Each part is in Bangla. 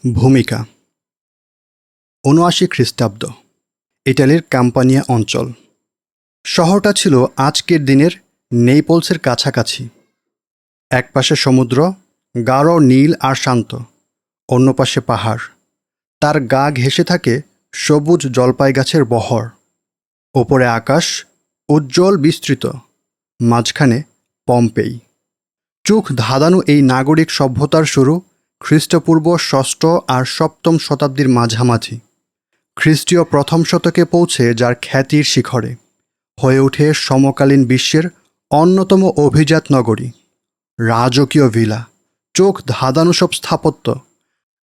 ভূমিকা ৭৯ খ্রিস্টাব্দ। ইটালির কাম্পানিয়া অঞ্চল। শহরটা ছিল আজকের দিনের নেপলসের কাছাকাছি। এক পাশে সমুদ্র, গাঢ় নীল আর শান্ত, অন্য পাশে পাহাড়, তার গা ঘেঁষে থাকে সবুজ জলপাই গাছের বহর। ওপরে আকাশ উজ্জ্বল বিস্তৃত, মাঝখানে পম্পেই। চোখ ধাঁধানো এই নাগরিক সভ্যতার শুরু খ্রিস্টপূর্ব ৬ষ্ঠ আর ৭ম শতাব্দীর মাঝামাঝি। খ্রিস্টীয় প্রথম শতকে পৌঁছে যার খ্যাতির শিখরে হয়ে ওঠে সমকালীন বিশ্বের অন্যতম অভিজাত নগরী। রাজকীয় ভিলা, চোখ ধাঁধানো সব স্থাপত্য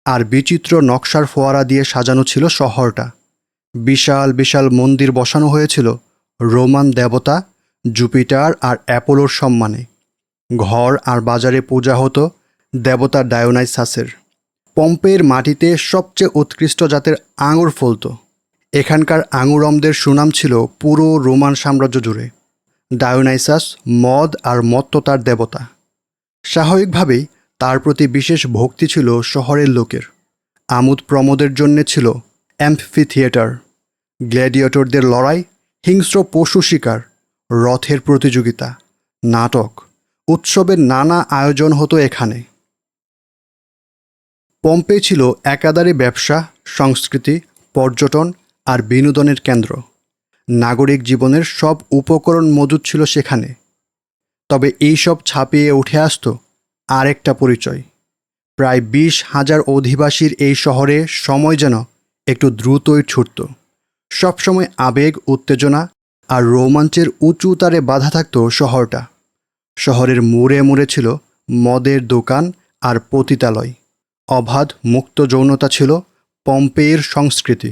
আর বিচিত্র নকশার ফোয়ারা দিয়ে সাজানো ছিল শহরটা। বিশাল বিশাল মন্দির বসানো হয়েছিল রোমান দেবতা জুপিটার আর অ্যাপোলোর সম্মানে। ঘর আর বাজারে পূজা হতো দেবতা ডায়োনাইসাসের। পম্পের মাটিতে সবচেয়ে উৎকৃষ্ট জাতের আঙুর ফলত। এখানকার আঙুরমদের সুনাম ছিল পুরো রোমান সাম্রাজ্য জুড়ে। ডায়োনাইসাস মদ আর মত্ততার দেবতা। স্বাভাবিকভাবেই তার প্রতি বিশেষ ভক্তি ছিল শহরের লোকের। আমোদ প্রমোদের জন্যে ছিল অ্যাম্ফিথিয়েটার, গ্ল্যাডিয়েটরদের লড়াই, হিংস্র পশু শিকার, রথের প্রতিযোগিতা, নাটক, উৎসবের নানা আয়োজন হতো এখানে। পম্পে ছিল একাধারে ব্যবসা, সংস্কৃতি, পর্যটন আর বিনোদনের কেন্দ্র। নাগরিক জীবনের সব উপকরণ মজুদ ছিল সেখানে। তবে এই সব ছাপিয়ে উঠে আসত আরেকটা পরিচয়। প্রায় ২০,০০০ অধিবাসীর এই শহরে সময় যেন একটু দ্রুতই ছুটত। সবসময় আবেগ, উত্তেজনা আর রোমাঞ্চের উঁচু তারে বাঁধা থাকত শহরটা। শহরের মোড়ে মোড়ে ছিল মদের দোকান আর পতিতালয়। অবাধ মুক্ত যৌনতা ছিল পম্পেয়ের সংস্কৃতি।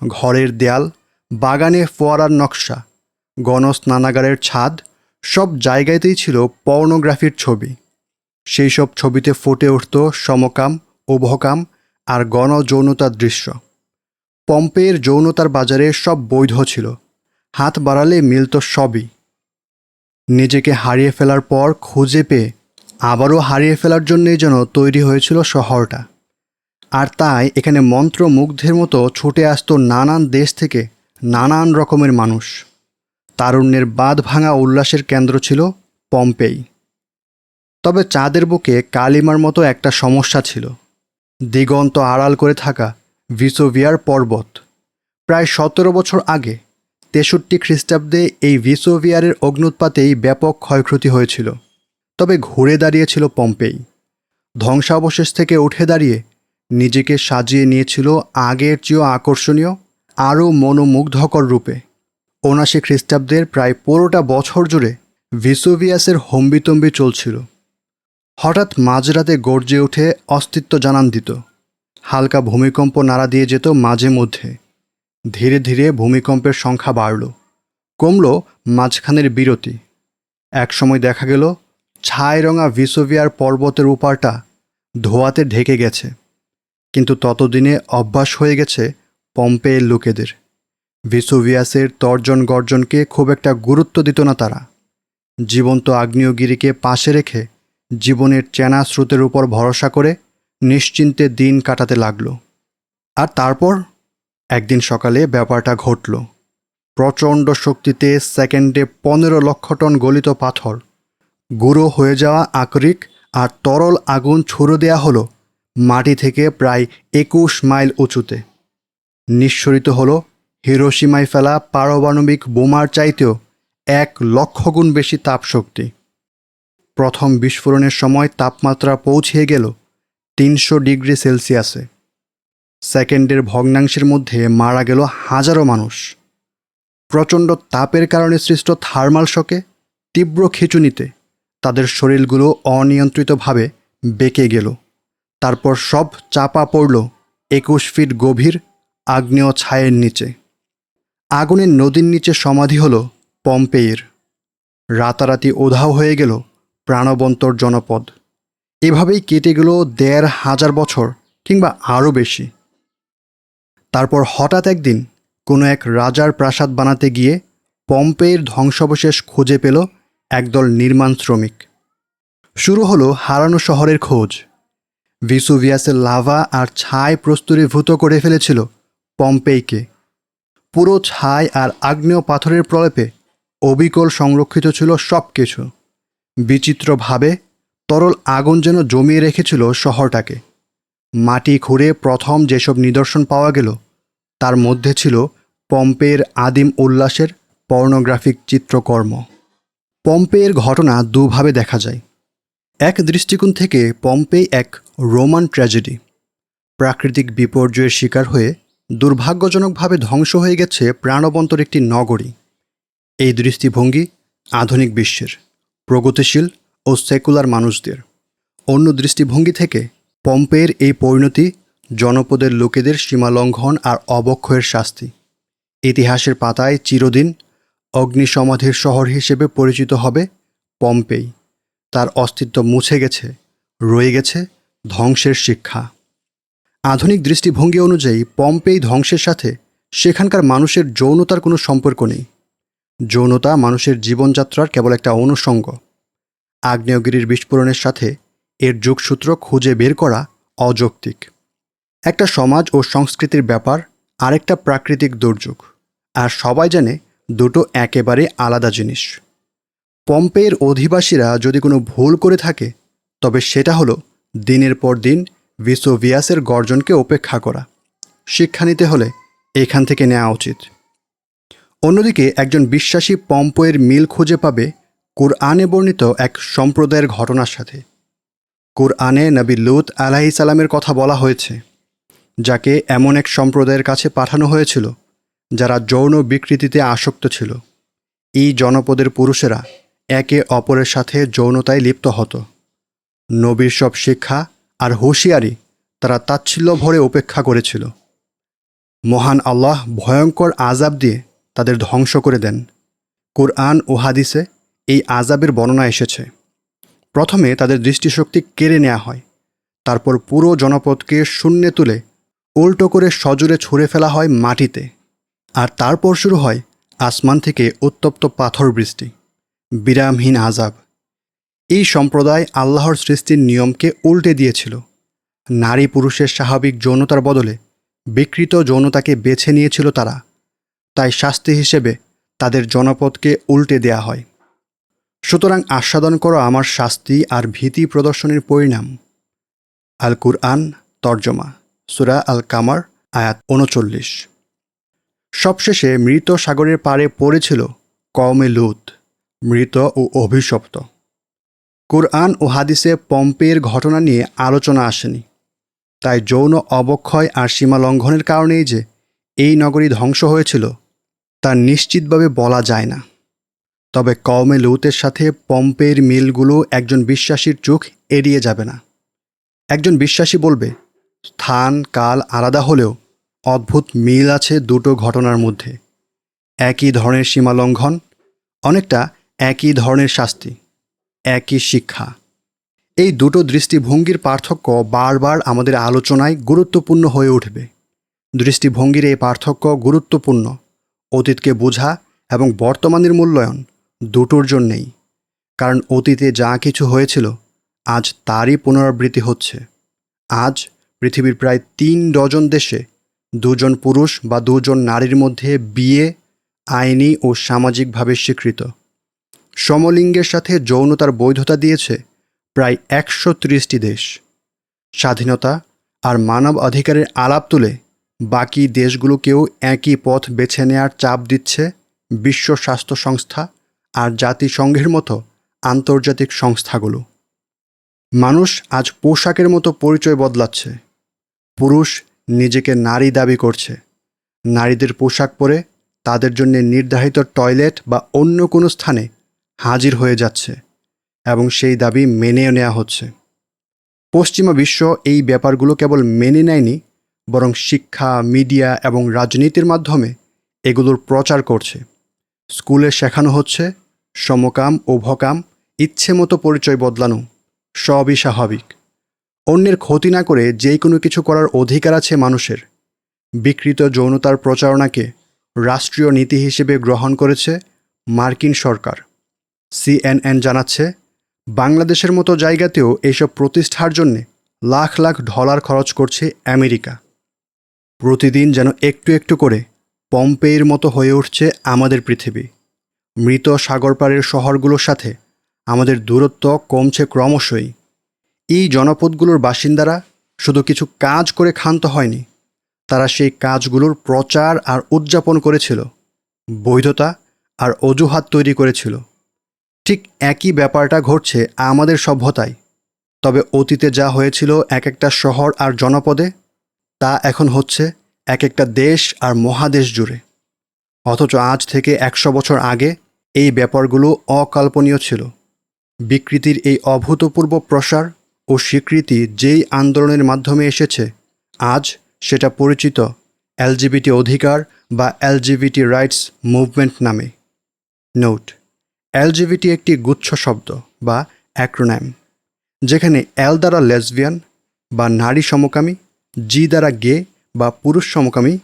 ঘরের দেয়াল, বাগানে ফোয়ারার নকশা, গণস্নানাগারের ছাদ, সব জায়গাতেই ছিল পর্নোগ্রাফির ছবি। সেই সব ছবিতে ফুটে উঠত সমকাম, উভকাম আর গণযৌনতার দৃশ্য। পম্পেয়ের যৌনতার বাজারে সব বৈধ ছিল। হাত বাড়ালে মিলত সবই। নিজেকে হারিয়ে ফেলার পর খুঁজে পেয়ে আবারও হারিয়ে ফেলার জন্যই যেন তৈরি হয়েছিল শহরটা। আর তাই এখানে মন্ত্রমুগ্ধের মতো ছুটে আসতো নানান দেশ থেকে নানান রকমের মানুষ। তারুণ্যের বাঁধ ভাঙা উল্লাসের কেন্দ্র ছিল পম্পেই। তবে চাঁদের বুকে কালিমার মতো একটা সমস্যা ছিল। দিগন্ত আড়াল করে থাকা ভিসুভিয়ার পর্বত। প্রায় ১৭ বছর আগে ৬৩ খ্রিস্টাব্দে এই ভিসুভিয়ারের অগ্ন্যুৎপাতেই ব্যাপক ক্ষয়ক্ষতি হয়েছিল। তবে ঘুরে দাঁড়িয়েছিল পম্পেই। ধ্বংসাবশেষ থেকে উঠে দাঁড়িয়ে নিজেকে সাজিয়ে নিয়েছিল আগের চেয়েও আকর্ষণীয়, আরও মনোমুগ্ধকর রূপে। ৭৯ খ্রিস্টাব্দের প্রায় পুরোটা বছর জুড়ে ভিসুভিয়াসের হম্বিতম্বি চলছিল। হঠাৎ মাঝরাতে গর্জে উঠে অস্তিত্ব জানান দিত। হালকা ভূমিকম্প নাড়া দিয়ে যেত মাঝে মধ্যে। ধীরে ধীরে ভূমিকম্পের সংখ্যা বাড়ল, কমল মাঝখানের বিরতি। একসময় দেখা গেল ছাইরঙা ভিসুভিয়ার পর্বতের উপারটা ধোঁয়াতে ঢেকে গেছে। কিন্তু ততদিনে অভ্যাস হয়ে গেছে পম্পেয়ের লোকেদের। ভিসুভিয়াসের তর্জন গর্জনকে খুব একটা গুরুত্ব দিত না তারা। জীবন্ত আগ্নেয়গিরিকে পাশে রেখে জীবনের চেনা স্রোতের উপর ভরসা করে নিশ্চিন্তে দিন কাটাতে লাগল। আর তারপর একদিন সকালে ব্যাপারটা ঘটল। প্রচণ্ড শক্তিতে সেকেন্ডে ১৫ লক্ষ টন গলিত পাথর, গুঁড়ো হয়ে যাওয়া আকরিক আর তরল আগুন ছুড়ে দেয়া হলো মাটি থেকে প্রায় ২১ মাইল উঁচুতে। নিঃসরিত হলো হিরোশিমায় ফেলা পারমাণবিক বোমার চাইতেও ১,০০,০০০ গুণ বেশি তাপশক্তি। প্রথম বিস্ফোরণের সময় তাপমাত্রা পৌঁছে গেল ৩০০ ডিগ্রি সেলসিয়াসে। সেকেন্ডের ভগ্নাংশের মধ্যে মারা গেল হাজারো মানুষ। প্রচণ্ড তাপের কারণে সৃষ্ট থার্মাল শকে, তীব্র খিঁচুনিতে তাদের শরীরগুলো অনিয়ন্ত্রিতভাবে বেঁকে গেল। তারপর সব চাপা পড়ল ২১ ফিট গভীর আগ্নেয় ছায়ের নিচে। আগুনের নদীর নিচে সমাধি হল পম্পেয়ের। রাতারাতি উধাও হয়ে গেল প্রাণবন্তর জনপদ। এভাবেই কেটে গেল ১,৫০০ বছর কিংবা আরও বেশি। তারপর হঠাৎ একদিন কোনো এক রাজার প্রাসাদ বানাতে গিয়ে পম্পেয়ের ধ্বংসাবশেষ খুঁজে পেল একদল নির্মাণ শ্রমিক। শুরু হলো হারানো শহরের খোঁজ। ভিসুভিয়াসের লাভা আর ছাই প্রস্তরীভূত করে ফেলেছিল পম্পেইকে। পুরো ছাই আর আগ্নেয় পাথরের প্রলেপে অবিকল সংরক্ষিত ছিল সব কিছু। বিচিত্রভাবে তরল আগুন যেন জমিয়ে রেখেছিল শহরটাকে। মাটি খুঁড়ে প্রথম যেসব নিদর্শন পাওয়া গেল তার মধ্যে ছিল পম্পের আদিম উল্লাসের পর্নোগ্রাফিক চিত্রকর্ম। পম্পের ঘটনা দুভাবে দেখা যায়। এক দৃষ্টিকোণ থেকে পম্পেই এক রোমান ট্র্যাজেডি। প্রাকৃতিক বিপর্যয়ের শিকার হয়ে দুর্ভাগ্যজনকভাবে ধ্বংস হয়ে গেছে প্রাণবন্তর একটি নগরী। এই দৃষ্টিভঙ্গি আধুনিক বিশ্বের প্রগতিশীল ও সেকুলার মানুষদের। অন্য দৃষ্টিভঙ্গি থেকে পম্পের এই পরিণতি জনপদের লোকেদের সীমালঙ্ঘন আর অবক্ষয়ের শাস্তি। ইতিহাসের পাতায় চিরদিন অগ্নিসমাধির শহর হিসেবে পরিচিত হবে পম্পেই। তার অস্তিত্ব মুছে গেছে, রয়ে গেছে ধ্বংসের শিক্ষা। আধুনিক দৃষ্টিভঙ্গি অনুযায়ী পম্পেই ধ্বংসের সাথে সেখানকার মানুষের যৌনতার কোনো সম্পর্ক নেই। যৌনতা মানুষের জীবনযাত্রার কেবল একটা অনুষঙ্গ। আগ্নেয়গিরির বিস্ফোরণের সাথে এর যোগসূত্র খুঁজে বের করা অযৌক্তিক। একটা সমাজ ও সংস্কৃতির ব্যাপার, আরেকটা প্রাকৃতিক দুর্যোগ, আর সবাই জানে দুটো একেবারে আলাদা জিনিস। পম্পের অধিবাসীরা যদি কোনো ভুল করে থাকে তবে সেটা হলো দিনের পর দিন ভিসুভিয়াসের গর্জনকে উপেক্ষা করা। শিক্ষা নিতে হলে এখান থেকে নেওয়া উচিত। অন্যদিকে একজন বিশ্বাসী পম্পের মিল খুঁজে পাবে কুরআনে বর্ণিত এক সম্প্রদায়ের ঘটনার সাথে। কুরআনে নবী লূত আলাইহিস সালামের কথা বলা হয়েছে, যাকে এমন এক সম্প্রদায়ের কাছে পাঠানো হয়েছিল যারা যৌন বিকৃতিতে আসক্ত ছিল। এই জনপদের পুরুষেরা একে অপরের সাথে যৌনতায় লিপ্ত হতো। নবীর সব শিক্ষা আর হুঁশিয়ারি তারা তাচ্ছিল্য ভরে উপেক্ষা করেছিল। মহান আল্লাহ ভয়ঙ্কর আযাব দিয়ে তাদের ধ্বংস করে দেন। কুরআন ও হাদিসে এই আযাবের বর্ণনা এসেছে। প্রথমে তাদের দৃষ্টিশক্তি কেড়ে নেওয়া হয়, তারপর পুরো জনপদকে শূন্যে তুলে উল্টো করে সজোরে ছুঁড়ে ফেলা হয় মাটিতে, আর তারপর শুরু হয় আসমান থেকে উত্তপ্ত পাথর বৃষ্টি, বিরামহীন আযাব। এই সম্প্রদায় আল্লাহর সৃষ্টির নিয়মকে উল্টে দিয়েছিল। নারী পুরুষের স্বাভাবিক যৌনতার বদলে বিকৃত যৌনতাকে বেছে নিয়েছিল তারা। তাই শাস্তি হিসেবে তাদের জনপদকে উল্টে দেয়া হয়। সুতরাং আস্বাদন করো আমার শাস্তি আর ভীতি প্রদর্শনের পরিণাম। আল কুরআন তর্জমা, সূরা আল কামার, আয়াত ৩৯। সবশেষে মৃত সাগরের পাড়ে পড়েছিল কওমে লূত, মৃত ও অভিশপ্ত। কুরআন ও হাদিসে পম্পের ঘটনা নিয়ে আলোচনা আসেনি। তাই যৌন অবক্ষয় আর সীমা লঙ্ঘনের কারণেই যে এই নগরী ধ্বংস হয়েছিল তা নিশ্চিতভাবে বলা যায় না। তবে কওমে লূতের সাথে পম্পের মিলগুলো একজন বিশ্বাসীর চোখ এড়িয়ে যাবে না। একজন বিশ্বাসী বলবে, স্থান কাল আলাদা হলেও অদ্ভুত মিল আছে দুটো ঘটনার মধ্যে। একই ধরনের সীমালঙ্ঘন, অনেকটা একই ধরনের শাস্তি, একই শিক্ষা। এই দুটো দৃষ্টিভঙ্গির পার্থক্য বারবার আমাদের আলোচনায় গুরুত্বপূর্ণ হয়ে উঠবে। দৃষ্টিভঙ্গির এই পার্থক্য গুরুত্বপূর্ণ অতীতকে বোঝা এবং বর্তমানের মূল্যায়ন দুটোর জন্যেই। কারণ অতীতে যা কিছু হয়েছিল আজ তারই পুনরাবৃত্তি হচ্ছে। আজ পৃথিবীর প্রায় ৩ ডজন দেশে ২ জন পুরুষ বা ২ জন নারীর মধ্যে বিয়ে আইনি ও সামাজিকভাবে স্বীকৃত। সমলিঙ্গের সাথে যৌনতার বৈধতা দিয়েছে প্রায় ১৩০টি দেশ। স্বাধীনতা আর মানব অধিকারের আলাপ তুলে বাকি দেশগুলোকেও একই পথ বেছে নেওয়ার চাপ দিচ্ছে বিশ্ব স্বাস্থ্য সংস্থা আর জাতিসংঘের মতো আন্তর্জাতিক সংস্থাগুলো। মানুষ আজ পোশাকের মতো পরিচয় বদলাচ্ছে। পুরুষ নিজেকে নারী দাবি করছে। নারীদের পোশাক পরে তাদের জন্য নির্ধারিত টয়লেট বা অন্য কোনো স্থানে হাজির হয়ে যাচ্ছে এবং সেই দাবি মেনেও নেওয়া হচ্ছে। পশ্চিমা বিশ্ব এই ব্যাপারগুলো কেবল মেনে নেয়নি, বরং শিক্ষা, মিডিয়া এবং রাজনীতির মাধ্যমে এগুলোর প্রচার করছে। স্কুলে শেখানো হচ্ছে সমকাম, উভকাম, ইচ্ছে মতো পরিচয় বদলানো সবই স্বাভাবিক। অন্যের ক্ষতি না করে যে কোনো কিছু করার অধিকার আছে মানুষের। বিকৃত যৌনতার প্রচারণাকে রাষ্ট্রীয় নীতি হিসেবে গ্রহণ করেছে মার্কিন সরকার। CNN জানাচ্ছে, বাংলাদেশের মতো জায়গাতেও এইসব প্রতিষ্ঠার জন্যে লাখ লাখ ডলার খরচ করছে আমেরিকা। প্রতিদিন যেন একটু একটু করে পম্পেইর মতো হয়ে উঠছে আমাদের পৃথিবী। মৃত সাগরপাড়ের শহরগুলোর সাথে আমাদের দূরত্ব কমছে ক্রমশই। এই জনপদগুলোর বাসিন্দারা শুধু কিছু কাজ করে ক্ষান্ত হয়নি, তারা সেই কাজগুলোর প্রচার আর উদযাপন করেছিল, বৈধতা আর অজুহাত তৈরি করেছিল। ঠিক একই ব্যাপারটা ঘটছে আমাদের সভ্যতায়। তবে অতীতে যা হয়েছিল এক একটা শহর আর জনপদে, তা এখন হচ্ছে এক একটা দেশ আর মহাদেশ জুড়ে। অথচ আজ থেকে 100 বছর আগে এই ব্যাপারগুলো অকল্পনীয় ছিল। বিকৃতির এই অভূতপূর্ব প্রসার ও স্বীকৃতি যেই আন্দোলনের মাধ্যমে এসেছে, আজ সেটা পরিচিত এলজিবিটি অধিকার বা এলজিবিটি রাইটস মুভমেন্ট নামে। নোট: এলজিবিটি একটি গুচ্ছ শব্দ বা অ্যাক্রোনাম, যেখানে এল দ্বারা লেসবিয়ান বা নারী সমকামী, জি দ্বারা গে বা পুরুষ সমকামী,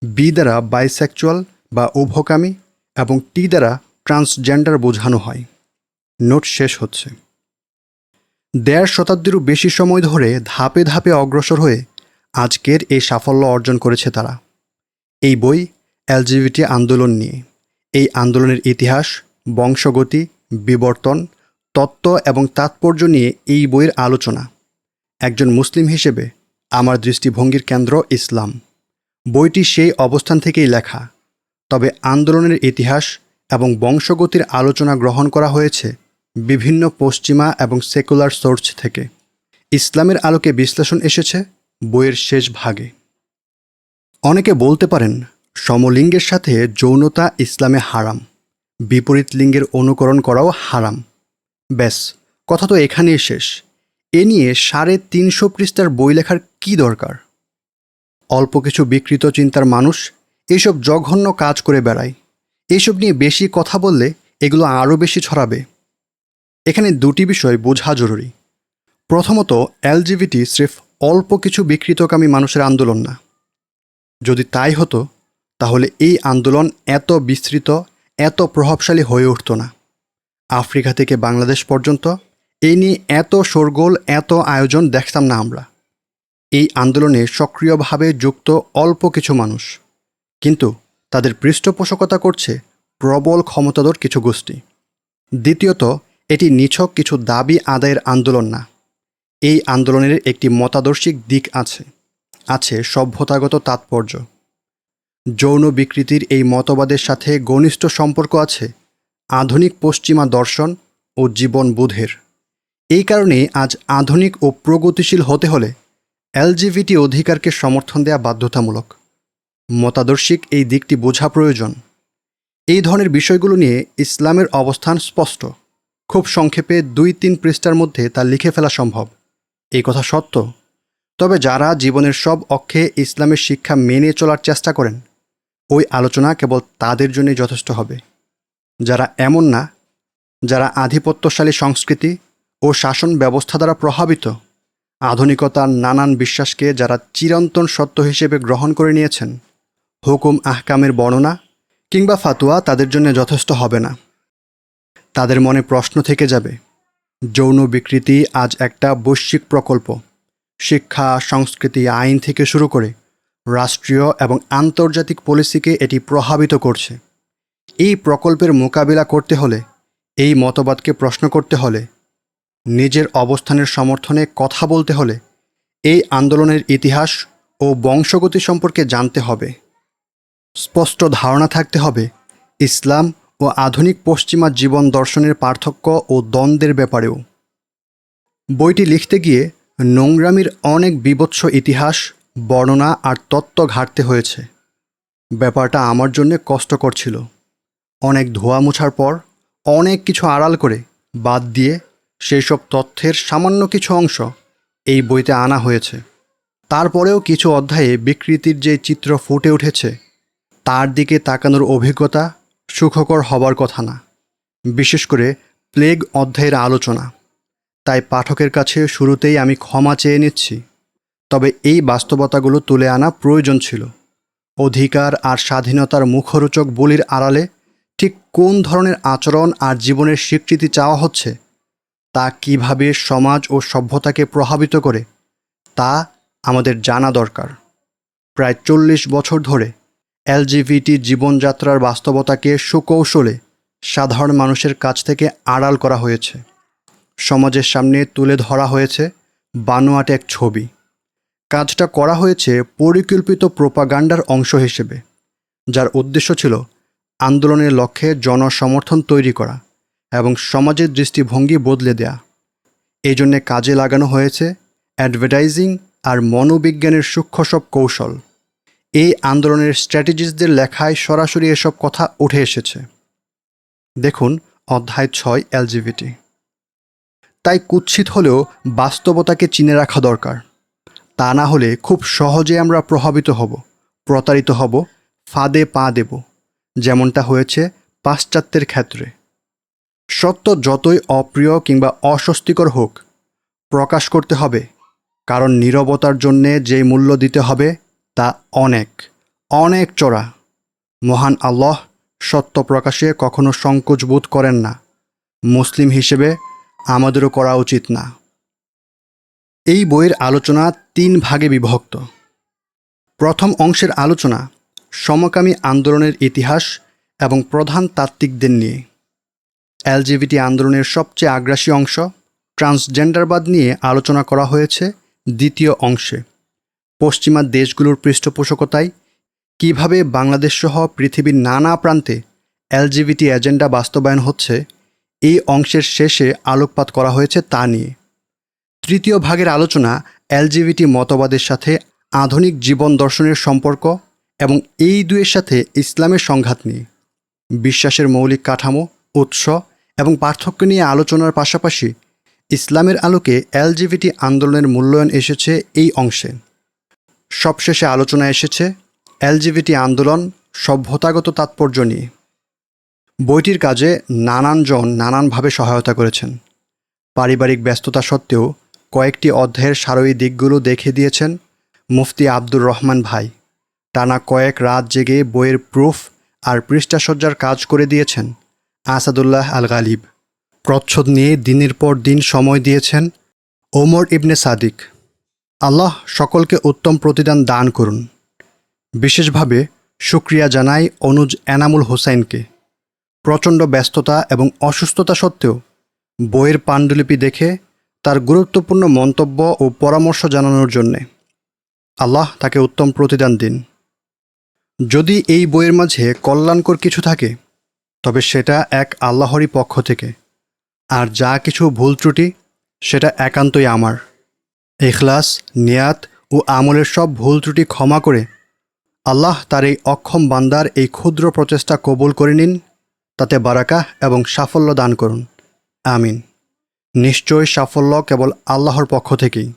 বি দ্বারা বাইসেক্সুয়াল বা উভকামী এবং টি দ্বারা ট্রান্সজেন্ডার বোঝানো হয়। নোট শেষ হচ্ছে। 1.5 শতাব্দীরও বেশি সময় ধরে ধাপে ধাপে অগ্রসর হয়ে আজকের এই সাফল্য অর্জন করেছে তারা। এই বই এলজিবিটি আন্দোলন নিয়ে। এই আন্দোলনের ইতিহাস, বংশগতি, বিবর্তন, তত্ত্ব এবং তাৎপর্য নিয়ে এই বইয়ের আলোচনা। একজন মুসলিম হিসেবে আমার দৃষ্টিভঙ্গির কেন্দ্র ইসলাম। বইটি সেই অবস্থান থেকেই লেখা, তবে আন্দোলনের ইতিহাস এবং বংশগতির আলোচনা গ্রহণ করা হয়েছে বিভিন্ন পশ্চিমা এবং সেকুলার সোর্স থেকে। ইসলামের আলোকে বিশ্লেষণ এসেছে বইয়ের শেষ ভাগে। অনেকে বলতে পারেন, সমলিঙ্গের সাথে যৌনতা ইসলামে হারাম, বিপরীত লিঙ্গের অনুকরণ করাও হারাম। ব্যাস, কথা তো এখানেই শেষ। এ নিয়ে 350 পৃষ্ঠার বই লেখার কী দরকার? অল্প কিছু বিকৃত চিন্তার মানুষ এইসব জঘন্য কাজ করে বেড়ায়। এইসব নিয়ে বেশি কথা বললে এগুলো আরও বেশি ছড়াবে। এখানে দুটি বিষয় বোঝা জরুরি। প্রথমত, এলজিবিটি স্রেফ অল্প কিছু বিকৃতকামী মানুষের আন্দোলন না। যদি তাই হতো, তাহলে এই আন্দোলন এত বিস্তৃত, এত প্রভাবশালী হয়ে উঠত না। আফ্রিকা থেকে বাংলাদেশ পর্যন্ত এই নিয়ে এত শোরগোল, এত আয়োজন দেখতাম না আমরা। এই আন্দোলনে সক্রিয়ভাবে যুক্ত অল্প কিছু মানুষ, কিন্তু তাদের পৃষ্ঠপোষকতা করছে প্রবল ক্ষমতাধর কিছু গোষ্ঠী। দ্বিতীয়ত, এটি নিছক কিছু দাবি আদায়ের আন্দোলন না। এই আন্দোলনের একটি মতাদর্শিক দিক আছে সভ্যতাগত তাৎপর্য। যৌন বিকৃতির এই মতবাদের সাথে ঘনিষ্ঠ সম্পর্ক আছে আধুনিক পশ্চিমা দর্শন ও জীবনবোধের। এই কারণে আজ আধুনিক ও প্রগতিশীল হতে হলে এলজিবিটি অধিকারকে সমর্থন দেওয়া বাধ্যতামূলক। মতাদর্শিক এই দিকটি বোঝা প্রয়োজন। এই ধরনের বিষয়গুলো নিয়ে ইসলামের অবস্থান স্পষ্ট। খুব সংক্ষেপে 2-3 পৃষ্ঠার মধ্যে তা লিখে ফেলা সম্ভব। এই কথা সত্য। তবে যারা জীবনের সব অক্ষে ইসলামের শিক্ষা মেনে চলার চেষ্টা করেন, ওই আলোচনা কেবল তাদের জন্যই যথেষ্ট হবে। যারা এমন না, যারা আধিপত্যশালী সংস্কৃতি ও শাসন ব্যবস্থা দ্বারা প্রভাবিত, আধুনিকতার নানান বিশ্বাসকে যারা চিরন্তন সত্য হিসেবে গ্রহণ করে নিয়েছেন, হুকুম আহকামের বর্ণনা কিংবা ফাতুয়া তাদের জন্য যথেষ্ট হবে না। তাদের মনে প্রশ্ন থেকে যাবে, যৌন বিকৃতি আজ একটা বৈশ্বিক প্রকল্প। শিক্ষা, সংস্কৃতি, আইন থেকে শুরু করে রাষ্ট্রীয় এবং আন্তর্জাতিক পলিসিকে এটি প্রভাবিত করছে। এই প্রকল্পের মোকাবিলা করতে হলে, এই মতবাদকে প্রশ্ন করতে হলে, নিজের অবস্থানের সমর্থনে কথা বলতে হলে এই আন্দোলনের ইতিহাস ও বংশগতি সম্পর্কে জানতে হবে। স্পষ্ট ধারণা থাকতে হবে ইসলাম ও আধুনিক পশ্চিমা জীবন দর্শনের পার্থক্য ও দ্বন্দ্বের ব্যাপারেও। বইটি লিখতে গিয়ে নোংরামির অনেক বীভৎস ইতিহাস, বর্ণনা আর তত্ত্ব ঘাঁটতে হয়েছে। ব্যাপারটা আমার জন্য কষ্টকর ছিল। অনেক ধোয়া মোছার পর, অনেক কিছু আড়াল করে, বাদ দিয়ে সেই সব তথ্যের সামান্য কিছু অংশ এই বইতে আনা হয়েছে। তারপরেও কিছু অধ্যায়ে বিকৃতির যে চিত্র ফুটে উঠেছে, তার দিকে তাকানোর অভিজ্ঞতা সুখকর হবার কথা না। বিশেষ করে প্লেগ অধ্যায়ের আলোচনা। তাই পাঠকের কাছে শুরুতেই আমি ক্ষমা চেয়ে নিচ্ছি। তবে এই বাস্তবতাগুলো তুলে আনা প্রয়োজন ছিল। অধিকার আর স্বাধীনতার মুখরোচক বলির আড়ালে ঠিক কোন ধরনের আচরণ আর জীবনের স্বীকৃতি চাওয়া হচ্ছে, তা কিভাবে সমাজ ও সভ্যতাকে প্রভাবিত করে, তা আমাদের জানা দরকার। প্রায় 40 বছর ধরে এলজিবিটি জীবনযাত্রার বাস্তবতাকে সুকৌশলে সাধারণ মানুষের কাছ থেকে আড়াল করা হয়েছে। সমাজের সামনে তুলে ধরা হয়েছে বানোয়াট এক ছবি। কাজটা করা হয়েছে পরিকল্পিত প্রোপাগান্ডার অংশ হিসেবে, যার উদ্দেশ্য ছিল আন্দোলনের লক্ষ্যে জনসমর্থন তৈরি করা এবং সমাজের দৃষ্টিভঙ্গি বদলে দেয়া। এই জন্যে কাজে লাগানো হয়েছে অ্যাডভার্টাইজিং আর মনোবিজ্ঞানের সূক্ষ্ম সব কৌশল। এই আন্দোলনের স্ট্র্যাটেজিস্টদের লেখায় সরাসরি এসব কথা উঠে এসেছে। দেখুন অধ্যায় 6 এলজিবিটি। তাই কুৎসিত হলেও বাস্তবতাকে চিনে রাখা দরকার। তা না হলে খুব সহজে আমরা প্রভাবিত হব, প্রতারিত হব, ফাঁদে পা দেব, যেমনটা হয়েছে পাশ্চাত্যের ক্ষেত্রে। সত্য যতই অপ্রিয় কিংবা অস্বস্তিকর হোক, প্রকাশ করতে হবে, কারণ নীরবতার জন্যে যেই মূল্য দিতে হবে তা অনেক অনেক চড়া। মহান আল্লাহ সত্য প্রকাশে কখনো সংকোচ বোধ করেন না। মুসলিম হিসেবে আমাদেরও করা উচিত না। এই বইয়ের আলোচনা 3 ভাগে বিভক্ত। প্রথম অংশের আলোচনা সমকামী আন্দোলনের ইতিহাস এবং প্রধান তাত্ত্বিকদের নিয়ে। এলজিবিটি আন্দোলনের সবচেয়ে আগ্রাসী অংশ ট্রান্সজেন্ডারবাদ নিয়ে আলোচনা করা হয়েছে দ্বিতীয় অংশে। পশ্চিমা দেশগুলোর পৃষ্ঠপোষকতায় কিভাবে বাংলাদেশ সহ পৃথিবীর নানা প্রান্তে এলজিবিটি এজেন্ডা বাস্তবায়ন হচ্ছে, এই অংশের শেষে আলোকপাত করা হয়েছে তা নিয়ে। তৃতীয় ভাগের আলোচনা এলজিবিটি মতবাদের সাথে আধুনিক জীবন দর্শনের সম্পর্ক এবং এই দুয়ের সাথে ইসলামের সংঘাত নিয়ে। বিশ্বাসের মৌলিক কাঠামো, উৎস এবং পার্থক্য নিয়ে আলোচনার পাশাপাশি ইসলামের আলোকে এলজিবিটি আন্দোলনের মূল্যায়ন এসেছে এই অংশে। সবশেষে আলোচনা এসেছে এলজিবিটি আন্দোলন সভ্যতাগত তাৎপর্য নিয়ে। বইটির কাজে নানানজন নানানভাবে সহায়তা করেছেন। পারিবারিক ব্যস্ততা সত্ত্বেও কয়েকটি অধ্যায়ের সারয়ী দিকগুলো দেখে দিয়েছেন মুফতি আব্দুর রহমান ভাই। টানা কয়েক রাত জেগে বইয়ের প্রুফ আর পৃষ্ঠাসজ্জার কাজ করে দিয়েছেন আসাদুল্লাহ আল গালিব। প্রচ্ছদ নিয়ে দিনের পর দিন সময় দিয়েছেন ওমর ইবনে সাদিক। আল্লাহ সকলকে উত্তম প্রতিদান দান করুন। বিশেষভাবে শুকরিয়া জানাই অনুজ এনামুল হোসাইনকে। প্রচণ্ড ব্যস্ততা এবং অসুস্থতা সত্ত্বেও বইয়ের পাণ্ডুলিপি দেখে তার গুরুত্বপূর্ণ মন্তব্য ও পরামর্শ জানানোর জন্যে। আল্লাহ তাকে উত্তম প্রতিদান দিন। যদি এই বইয়ের মাঝে কল্যাণকর কিছু থাকে, তবে সেটা এক আল্লাহরই পক্ষ থেকে, আর যা কিছু ভুল ত্রুটি সেটা একান্তই আমার। ইখলাস, নিয়াত ও আমলের সব ভুল ত্রুটি ক্ষমা করে আল্লাহ তার এই অক্ষম বান্দার এই ক্ষুদ্র প্রচেষ্টা কবুল করে নিন, তাতে বারাকাহ এবং সাফল্য দান করুন। আমিন। নিশ্চয় সাফল্য কেবল আল্লাহর পক্ষ থেকেই।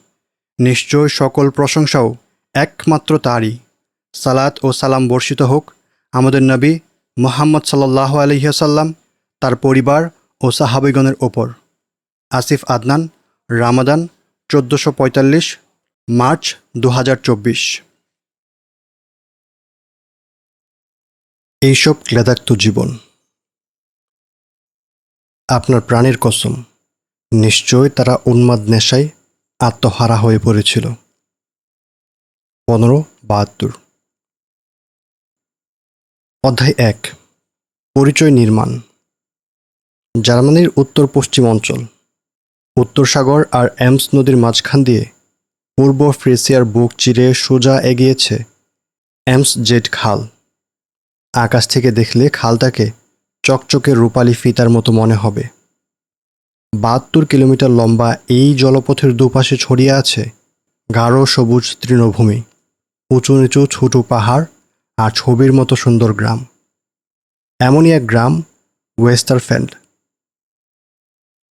নিশ্চয় সকল প্রশংসাও একমাত্র তারই। সালাত ও সালাম বর্ষিত হোক আমাদের নবী মুহাম্মদ সাল্লাল্লাহু আলাইহি ওয়াসাল্লাম, তার পরিবার ও সাহাবীগণের ওপর। আসিফ আদনান, রামাদান 1445, মার্চ 2024। এইসব ক্লেদাক্ত জীবন। আপনার প্রাণের কসম, নিশ্চয় তারা উন্মাদ নেশায় আত্মহারা হয়ে পড়েছিল। 1572। অধ্যায় 1। পরিচয় নির্মাণ। জার্মানির উত্তর পশ্চিম অঞ্চল, উত্তর সাগর আর এমস নদীর মাঝখান দিয়ে পূর্ব ফ্রেসিয়ার বুক চিরে সোজা এগিয়েছে এমস জেড খাল। আকাশ থেকে দেখলে খালটাকে চকচকে রূপালি ফিতার মতো মনে হবে। 72 কিলোমিটার লম্বা এই জলপথের দুপাশে ছড়িয়ে আছে গাঢ় সবুজ তৃণভূমি, উঁচু নিচু ছোট পাহাড় আর ছবির মতো সুন্দর গ্রাম। এমনই এক গ্রাম ওয়েস্টারফেল্ড।